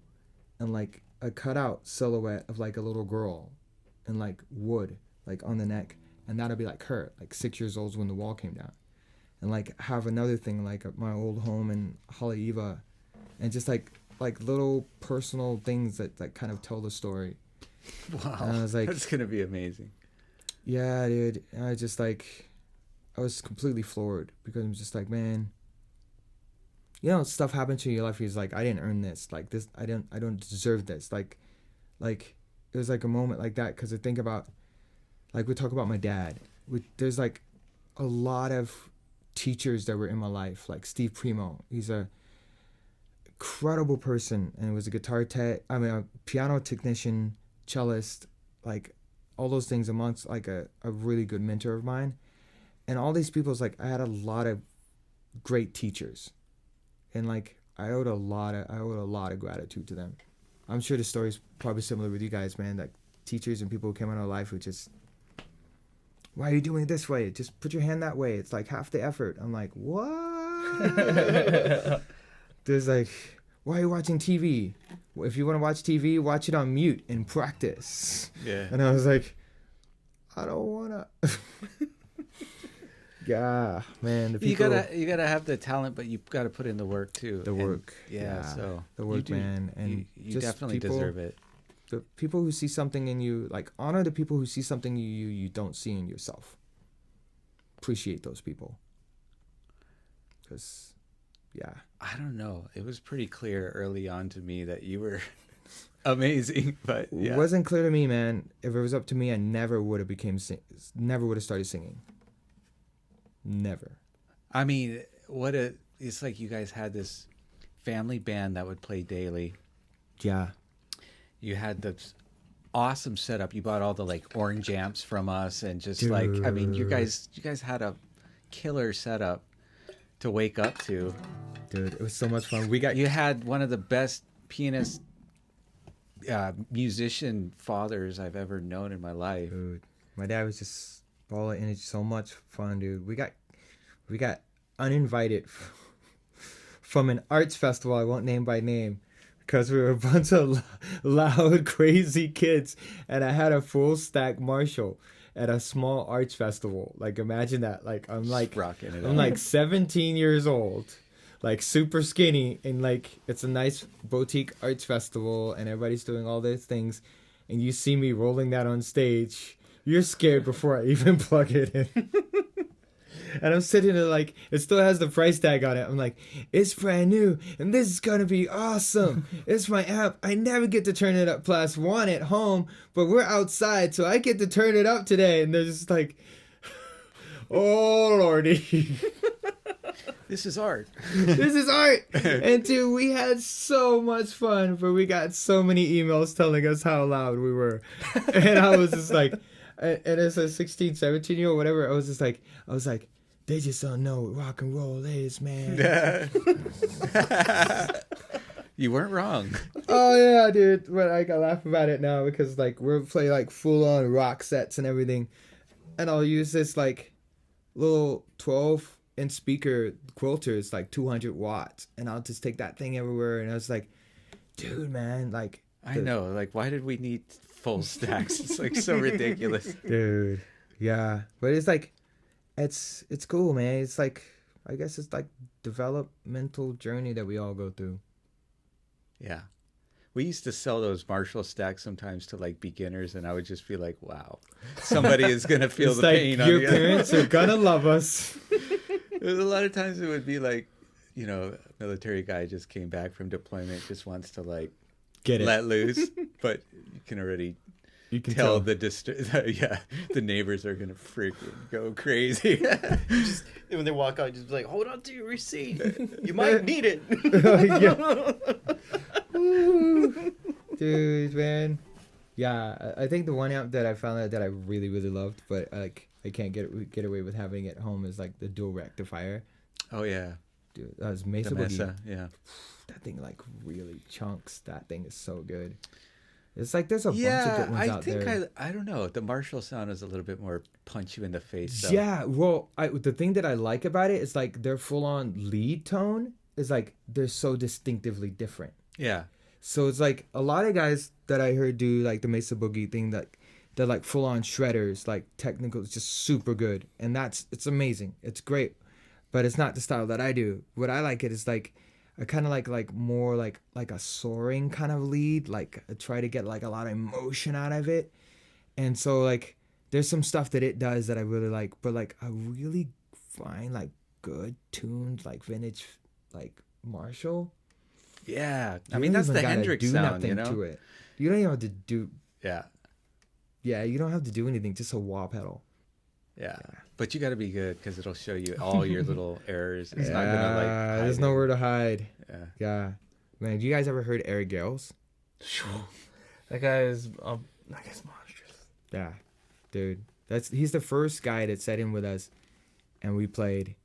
and like a cutout silhouette of like a little girl in like wood, like on the neck, and that'll be like her, like 6 years old when the wall came down. And like have another thing like at my old home in Haleiwa, and just like little personal things that kind of tell the story. wow, And I was like, that's gonna be amazing. yeah, dude. And I just like, I was completely floored because I'm just like, man, you know, stuff happened to your life. He's like, I didn't earn this. Like this, I don't deserve this. Like it was like a moment like that because I think about, like we talk about my dad. There's like a lot of teachers that were in my life, like Steve Primo. He's a incredible person, and was a a piano technician, cellist, like all those things amongst like a really good mentor of mine. And all these people's like, I had a lot of great teachers, and like I owed a lot of gratitude to them. I'm sure the story's probably similar with you guys, man. Like teachers and people who came in our life who just, why are you doing it this way? Just put your hand that way. It's like half the effort. I'm like, what? There's like, why are you watching TV? If you want to watch TV, watch it on mute and practice. Yeah. And I was like, I don't wanna. Yeah, man. The people, You gotta have the talent, but you gotta put in the work too. The And, work. yeah. So the work, you do- man. And you just definitely people, deserve it. The people who see something in you, like honor the people who see something in you don't see in yourself. Appreciate those people. Because, yeah. I don't know. It was pretty clear early on to me that you were amazing, but yeah. It wasn't clear to me, man. If it was up to me, I never would have never would have started singing. Never. I mean, it's like you guys had this family band that would play daily. Yeah. You had the awesome setup. You bought all the like orange amps from us, and just like, I mean, you guys had a killer setup to wake up to. Dude, it was so much fun. You had one of the best pianist, musician fathers I've ever known in my life. Dude, my dad was just balling, and it's so much fun, dude. We got uninvited from an arts festival I won't name by name, because we were a bunch of loud, crazy kids, and I had a full stack Marshall at a small arts festival. Like, imagine that. Like, I'm like 17 years old, like super skinny, and like it's a nice boutique arts festival, and everybody's doing all these things, and you see me rolling that on stage. You're scared before I even plug it in. And I'm sitting there like, it still has the price tag on it. I'm like, it's brand new, and this is gonna be awesome. It's my amp. I never get to turn it up +1 at home, but we're outside, so I get to turn it up today. And they're just like, oh lordy. This is art. This is art. And dude, we had so much fun, but we got so many emails telling us how loud we were. And I was just like, and as a 16, 17-year-old, whatever, I was like, they just don't know what rock and roll is, man. You weren't wrong. Oh yeah, dude. But I laugh about it now, because like we're playing like full on rock sets and everything, and I'll use this like little 12-inch speaker Quilter. It's like 200 watts, and I'll just take that thing everywhere. And I was like, dude, man, like I know, like, why did we need full stacks? It's like so ridiculous. Dude, yeah, but it's like, it's cool, man. It's like, I guess it's like developmental journey that we all go through. Yeah. We used to sell those Marshall stacks sometimes to like beginners, and I would just be like, wow, somebody is going to feel it's the like, pain. Your parents are going to love us. There's a lot of times it would be like, you know, a military guy just came back from deployment, just wants to like let loose, but you can already tell the the neighbors are gonna freaking go crazy. Just, when they walk out, just be like, hold on to your receipt. You might need it. Dude, man. Yeah, I think the one amp that I found out that I really, really loved, but like I can't get away with having it at home, is like the dual rectifier. Oh yeah. Dude, that was Mesa The Boogie. Mesa, yeah. That thing like really chunks. That thing is so good. It's like there's a bunch of good ones out there. I don't know. The Marshall sound is a little bit more punch you in the face. Though. Yeah, well, the thing that I like about it is like their full-on lead tone is like they're so distinctively different. Yeah. So it's like a lot of guys that I heard do like the Mesa Boogie thing, that they're like full-on shredders, like technical, it's just super good, and it's amazing. It's great, but it's not the style that I do. What I like it is like, I kind of like more like a soaring kind of lead. Like I try to get like a lot of emotion out of it. And so like there's some stuff that it does that I really like, but like I really find like good tuned like vintage like Marshall. Yeah. I mean, that's the Hendrix sound, you know? To it. You don't even have to do. Yeah. Yeah, you don't have to do anything, just a wah pedal. Yeah. But you got to be good, because it'll show you all your little errors. It's not gonna like. There's nowhere to hide. Yeah. Yeah. Man, have you guys ever heard Eric Gales? That guy is monstrous. Yeah, dude. He's the first guy that sat in with us, and we played,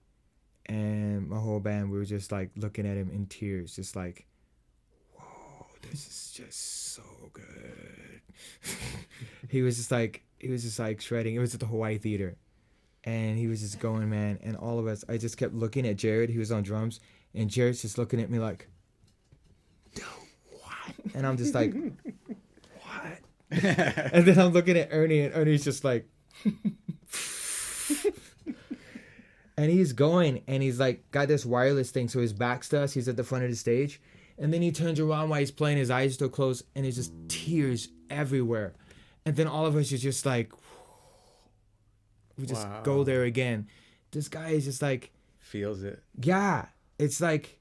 and my whole band, we were just like looking at him in tears, just like, whoa, this is just so good. he was just like shredding. It was at the Hawaii Theater. And he was just going, man. And all of us, I just kept looking at Jared. He was on drums. And Jared's just looking at me like, dude, what? And I'm just like, what? And then I'm looking at Ernie, and Ernie's just like, and he's going, and he's like, got this wireless thing. So his back's to us. He's at the front of the stage. And then he turns around while he's playing, his eyes still closed, and it's just tears everywhere. And then all of us are just like, we just go there again. This guy is just like, feels it. Yeah. It's like,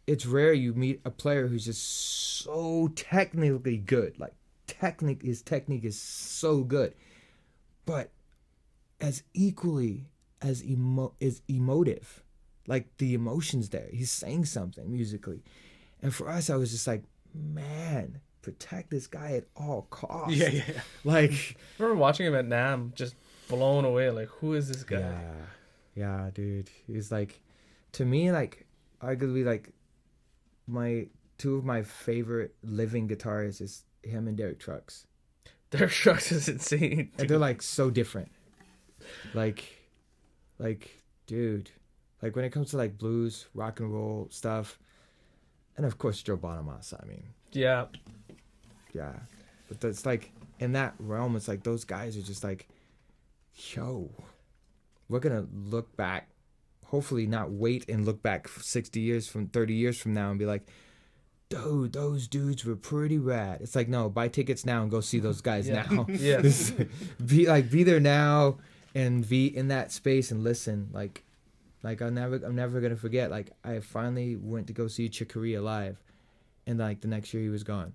it's rare you meet a player who's just so technically good. Like, his technique is so good. But as equally as emotive. Like, the emotion's there. He's saying something musically. And for us, I was just like, man, protect this guy at all costs. Yeah. Like, I remember watching him at Nam, just blown away. Like, who is this guy? yeah, dude. He's like, to me, like, arguably, like, two of my favorite living guitarists is him and Derek Trucks. Their Trucks is insane. And they're like so different. Like, dude, like when it comes to like blues, rock and roll stuff, and of course Joe Bonamassa. I mean, Yeah. but that's like in that realm. It's like those guys are just like, yo, we're gonna look back. Hopefully, not wait and look back 30 years from now and be like, dude, those dudes were pretty rad. It's like, no, buy tickets now and go see those guys now. Yeah. be there now and be in that space and listen. Like I'm never gonna forget. Like I finally went to go see Chick Corea live, and like the next year he was gone,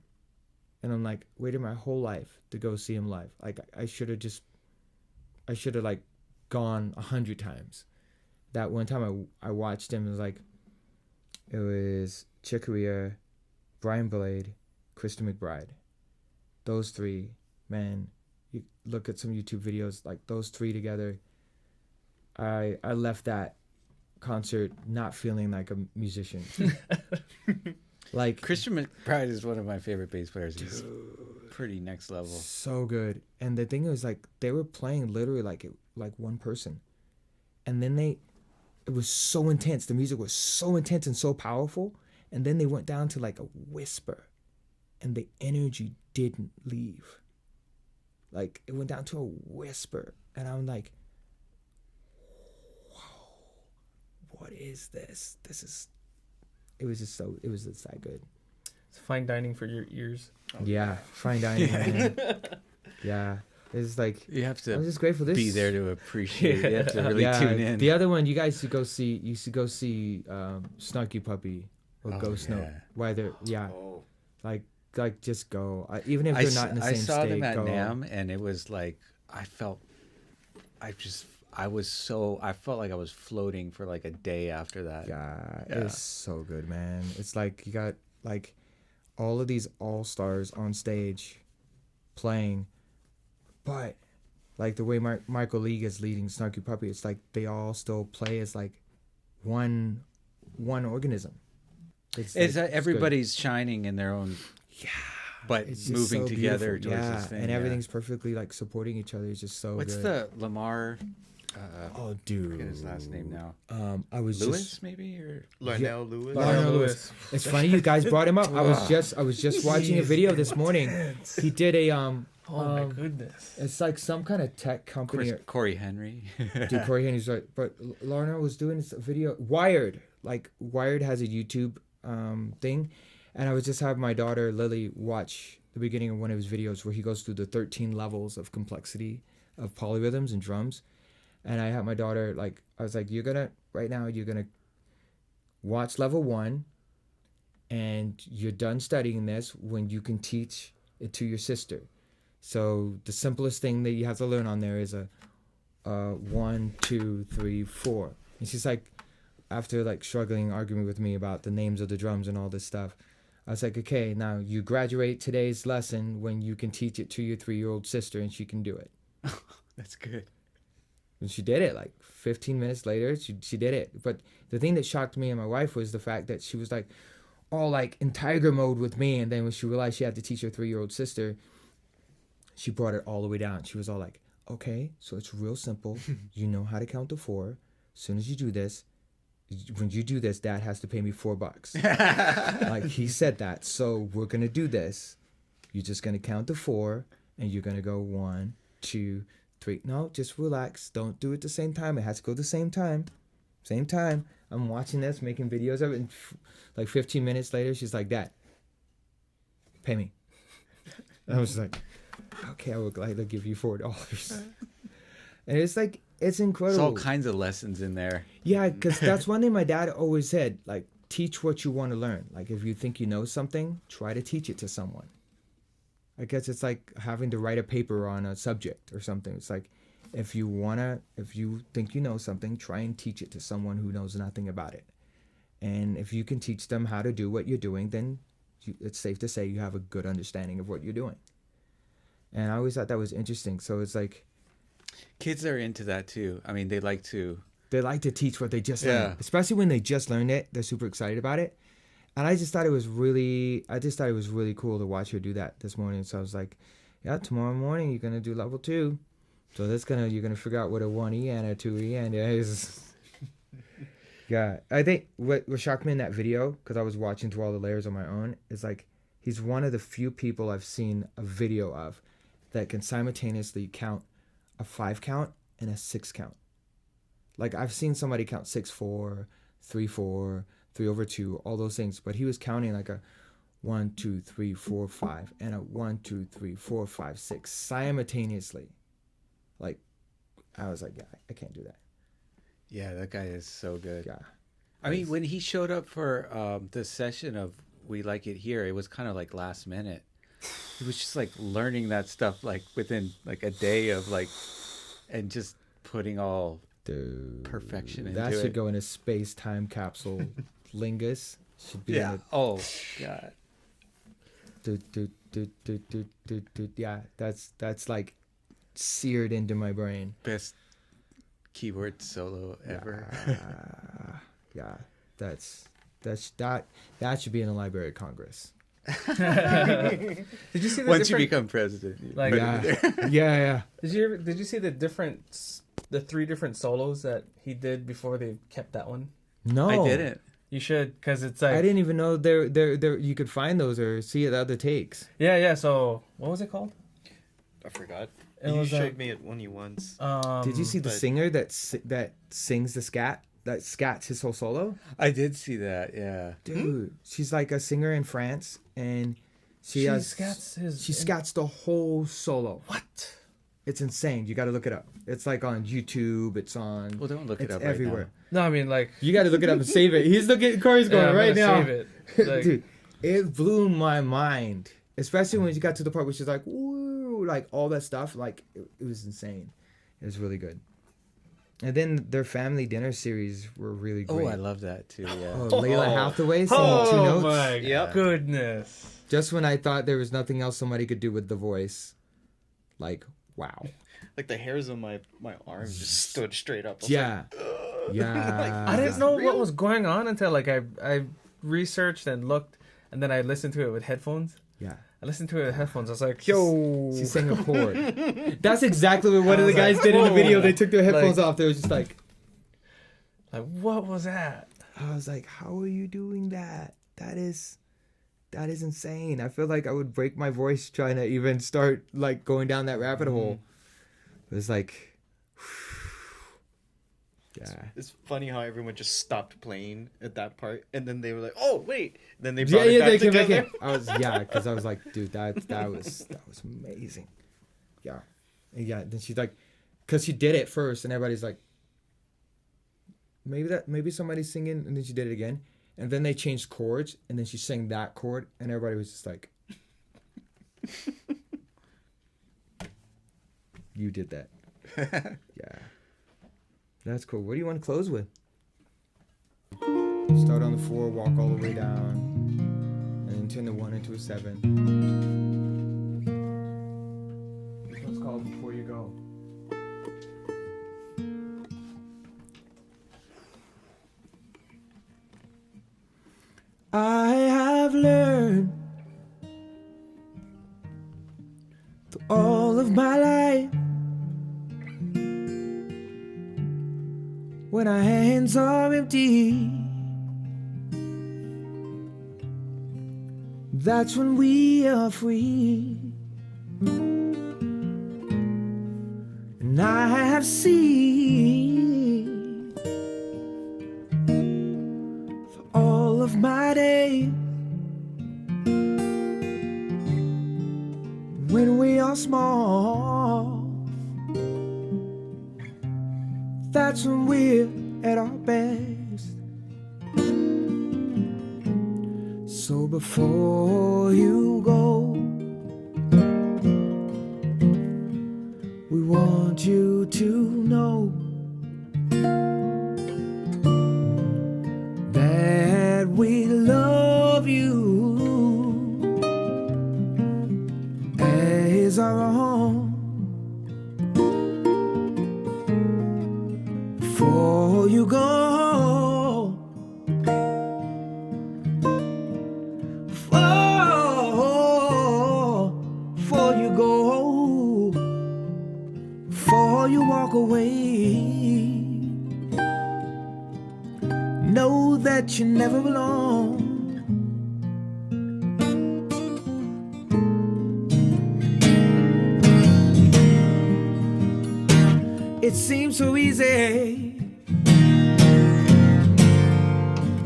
and I'm like waited my whole life to go see him live. Like I should have like gone 100 times. That one time I watched him, it was Chick Corea, Brian Blade, Krista McBride. Those three, man, you look at some YouTube videos, like those three together. I left that concert not feeling like a musician. Like Christian McBride is one of my favorite bass players. He's pretty next level. So good. And the thing was like they were playing literally like one person. And then it was so intense. The music was so intense and so powerful. And then they went down to like a whisper, and the energy didn't leave. Like it went down to a whisper, and I'm like, whoa, what is this? It was just that good. It's fine dining for your ears. Yeah, fine dining, man. Yeah. It's like You have to I'm just grateful this be there to appreciate it. You have to really tune in. The other one you guys should go see Snarky Puppy or Ghost Note. Why they're like just go. Even if they're not in the same state. I saw them at go. NAMM, and it was like I felt like I was floating for like a day after that. Yeah, it's so good, man. It's like you got like all of these all-stars on stage playing, but like the way Michael League is leading Snarky Puppy, it's like they all still play as like one organism. It's everybody's shining in their own, but it's just moving so together beautiful. towards this thing. And everything's perfectly like supporting each other. It's just so What's good. the Lamar? Oh, dude. I forget his last name now. I was Lewis, just maybe, or Larnell Lewis. Larnell Lewis. It's funny you guys brought him up. I was just watching a video this morning. He did a Oh my goodness! It's like some kind of tech company. Corey Henry. Dude, Corey Henry's right. But Larnell was doing this video. Wired has a YouTube thing, and I was just having my daughter Lily watch the beginning of one of his videos where he goes through the 13 levels of complexity of polyrhythms and drums. And I had my daughter, like, I was like, you're going to watch level 1, and you're done studying this when you can teach it to your sister. So the simplest thing that you have to learn on there is a 1, 2, 3, 4. And she's like, after like struggling, arguing with me about the names of the drums and all this stuff, I was like, okay, now you graduate today's lesson when you can teach it to your 3-year-old sister and she can do it. That's good. And she did it. Like 15 minutes later, she did it. But the thing that shocked me and my wife was the fact that she was like all like in tiger mode with me. And then when she realized she had to teach her 3-year-old sister, she brought it all the way down. She was all like, okay, so it's real simple. You know how to count to 4. As soon as you do this, when you do this, Dad has to pay me $4. Like he said that. So we're going to do this. You're just going to count to 4 and you're going to go 1, 2, 3. No, just relax. Don't do it at the same time. It has to go the same time. Same time. I'm watching this, making videos of it. And like 15 minutes later, she's like, Dad, pay me. And I was like, okay, I would gladly give you $4. And it's like, it's incredible. There's all kinds of lessons in there. Yeah, because that's one thing my dad always said, like, teach what you want to learn. Like, if you think you know something, try to teach it to someone. I guess it's like having to write a paper on a subject or something. It's like, if you think you know something, try and teach it to someone who knows nothing about it. And if you can teach them how to do what you're doing, then it's safe to say you have a good understanding of what you're doing. And I always thought that was interesting. So it's like Kids are into that too. I mean, they like to teach what they just learned, especially when they just learned it. They're super excited about it. And I just thought it was really cool to watch her do that this morning. So I was like, yeah, tomorrow morning you're gonna do level 2. So you're gonna figure out what a 1E and a 2E and is. Yeah, I think what shocked me in that video, because I was watching through all the layers on my own, is like he's one of the few people I've seen a video of that can simultaneously count a 5 count and a 6 count. Like I've seen somebody count 6/4, 3/4, 3/2, all those things, but he was counting like a 1, 2, 3, 4, 5 and a 1, 2, 3, 4, 5, 6 simultaneously. Like I was like, yeah, I can't do that. Yeah, that guy is so good. Yeah. I mean, when he showed up for the session of We Like It Here, it was kind of like last minute. He was just like learning that stuff like within like a day of like, and just putting all perfection into it. That should go in a space-time capsule. Lingus should be in a... Oh, God. Yeah, that's like seared into my brain. Best keyboard solo ever. Yeah, that should be in the Library of Congress. Did you see the Once you become president, like yeah. Did you see the 3 different solos that he did before they kept that one? No, I didn't. You should, because it's like I didn't even know there you could find those or see the other takes. Yeah. So what was it called? I forgot. It You was, showed me it when you once. Did you see the but- singer that sings the scat? That scats his whole solo? I did see that, yeah. Dude, she's like a singer in France, and she scats the whole solo. What? It's insane. You got to look it up. It's like on YouTube. It's on. Well, don't look it it's up everywhere. No, I mean like You got to look it up and save it. He's looking. Corey's going I'm right gonna now. Save it. Like, Dude, it blew my mind. Especially when you got to the part where she's like, "Woo!" Like all that stuff. Like it was insane. It was really good. And then their family dinner series were really great. Oh, I love that too, yeah. Oh, Layla Hathaway singing 2 oh notes. my Yep. goodness! Just when I thought there was nothing else somebody could do with the voice. Like, wow. Like the hairs on my arm just stood straight up. I was Yeah. Yeah. I didn't know what was going on until like I researched and looked, and then I listened to it with headphones. Yeah. I listened to it with headphones. I was like, yo. She sang a chord. That's exactly what one of the guys did in the video. They took their headphones off. They were just like, what was that? I was like, how are you doing that? That is insane. I feel like I would break my voice trying to even start like going down that rabbit hole. It was like, yeah. It's funny how everyone just stopped playing at that part, and then they were like, "Oh wait!" Then they brought it back they came together. back in. Because I was like, dude, that was amazing. Yeah, and yeah. Then she's like, because she did it first, and everybody's like, maybe somebody's singing, and then she did it again, and then they changed chords, and then she sang that chord, and everybody was just like, you did that. Yeah. That's cool. What do you want to close with? Start on the 4, walk all the way down, and then turn the 1 into a 7. What's called Before You Go? I have learned through all of my life, when our hands are empty, that's when we are free. And I have seen for all of my days, when we are small, that's when we're at our best. So before you go, we want you to know that we love you before you go. Before you go. Before you walk away. Know that you're never alone. It seems so easy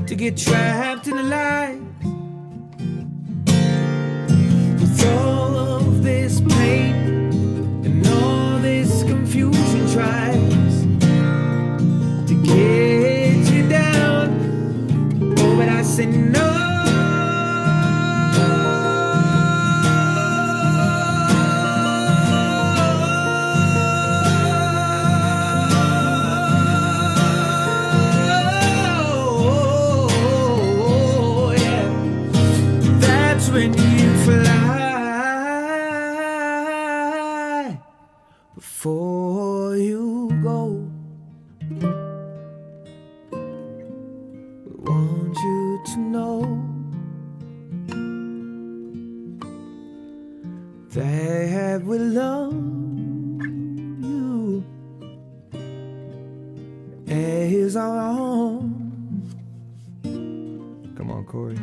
to get trapped in the lies. With all of this pain and all this confusion tries to get you down. Oh, but I said no. When you fly before you go, we want you to know that we love you as our own. Come on, Corey.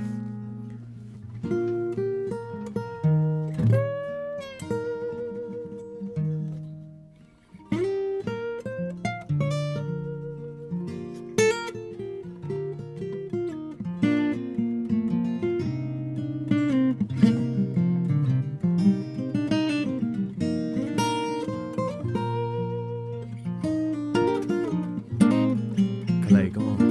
Kalei, come on.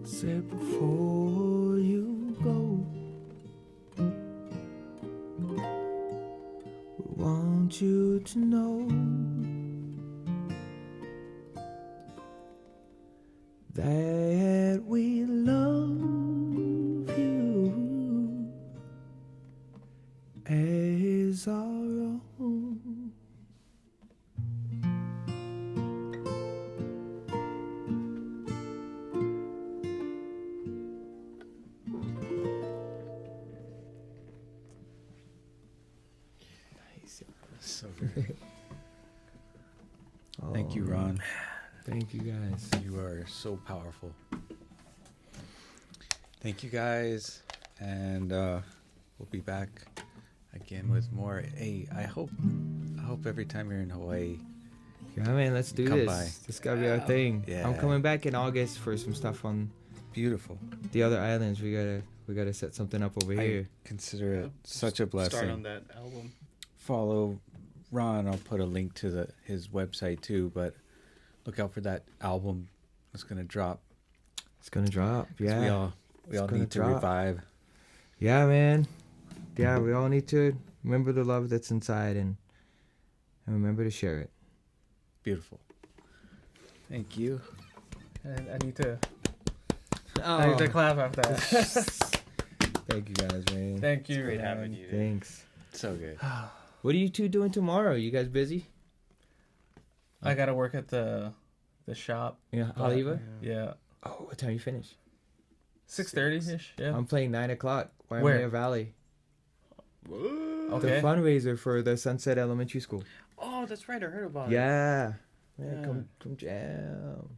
Said before you go, we want you to know that we love you as our own. So good. Oh, Thank you, Ron. Thank you, guys. You are so powerful. Thank you, guys, and we'll be back again with more. Hey, I hope every time you're in Hawaii, Yeah, man, let's do Come this. by. This gotta be our thing. Yeah. I'm coming back in August for some stuff on beautiful. the other islands. We gotta set something up over I here. consider it such a blessing. Start on that album. Follow Ron. I'll put a link to his website too, but look out for that album. It's gonna drop. It's gonna drop. 'Cause Yeah. We all gonna need to drop. revive. Yeah, man. Yeah, we all need to remember the love that's inside and remember to share it. Beautiful. Thank you. And I need to Oh, clap after that. thank you guys, man. Thank you. Great man. having you. Dude. Thanks. So good. What are you two doing tomorrow? You guys busy? I gotta work at the shop. Yeah, but- Oliva? Yeah. Oh, what time you finish? 6:30 ish. Yeah. I'm playing 9 o'clock. Where? Waimea Valley. Whoa. The Okay. fundraiser for the Sunset Elementary School. Oh, that's right. I heard about it. Yeah. Yeah. Come jam.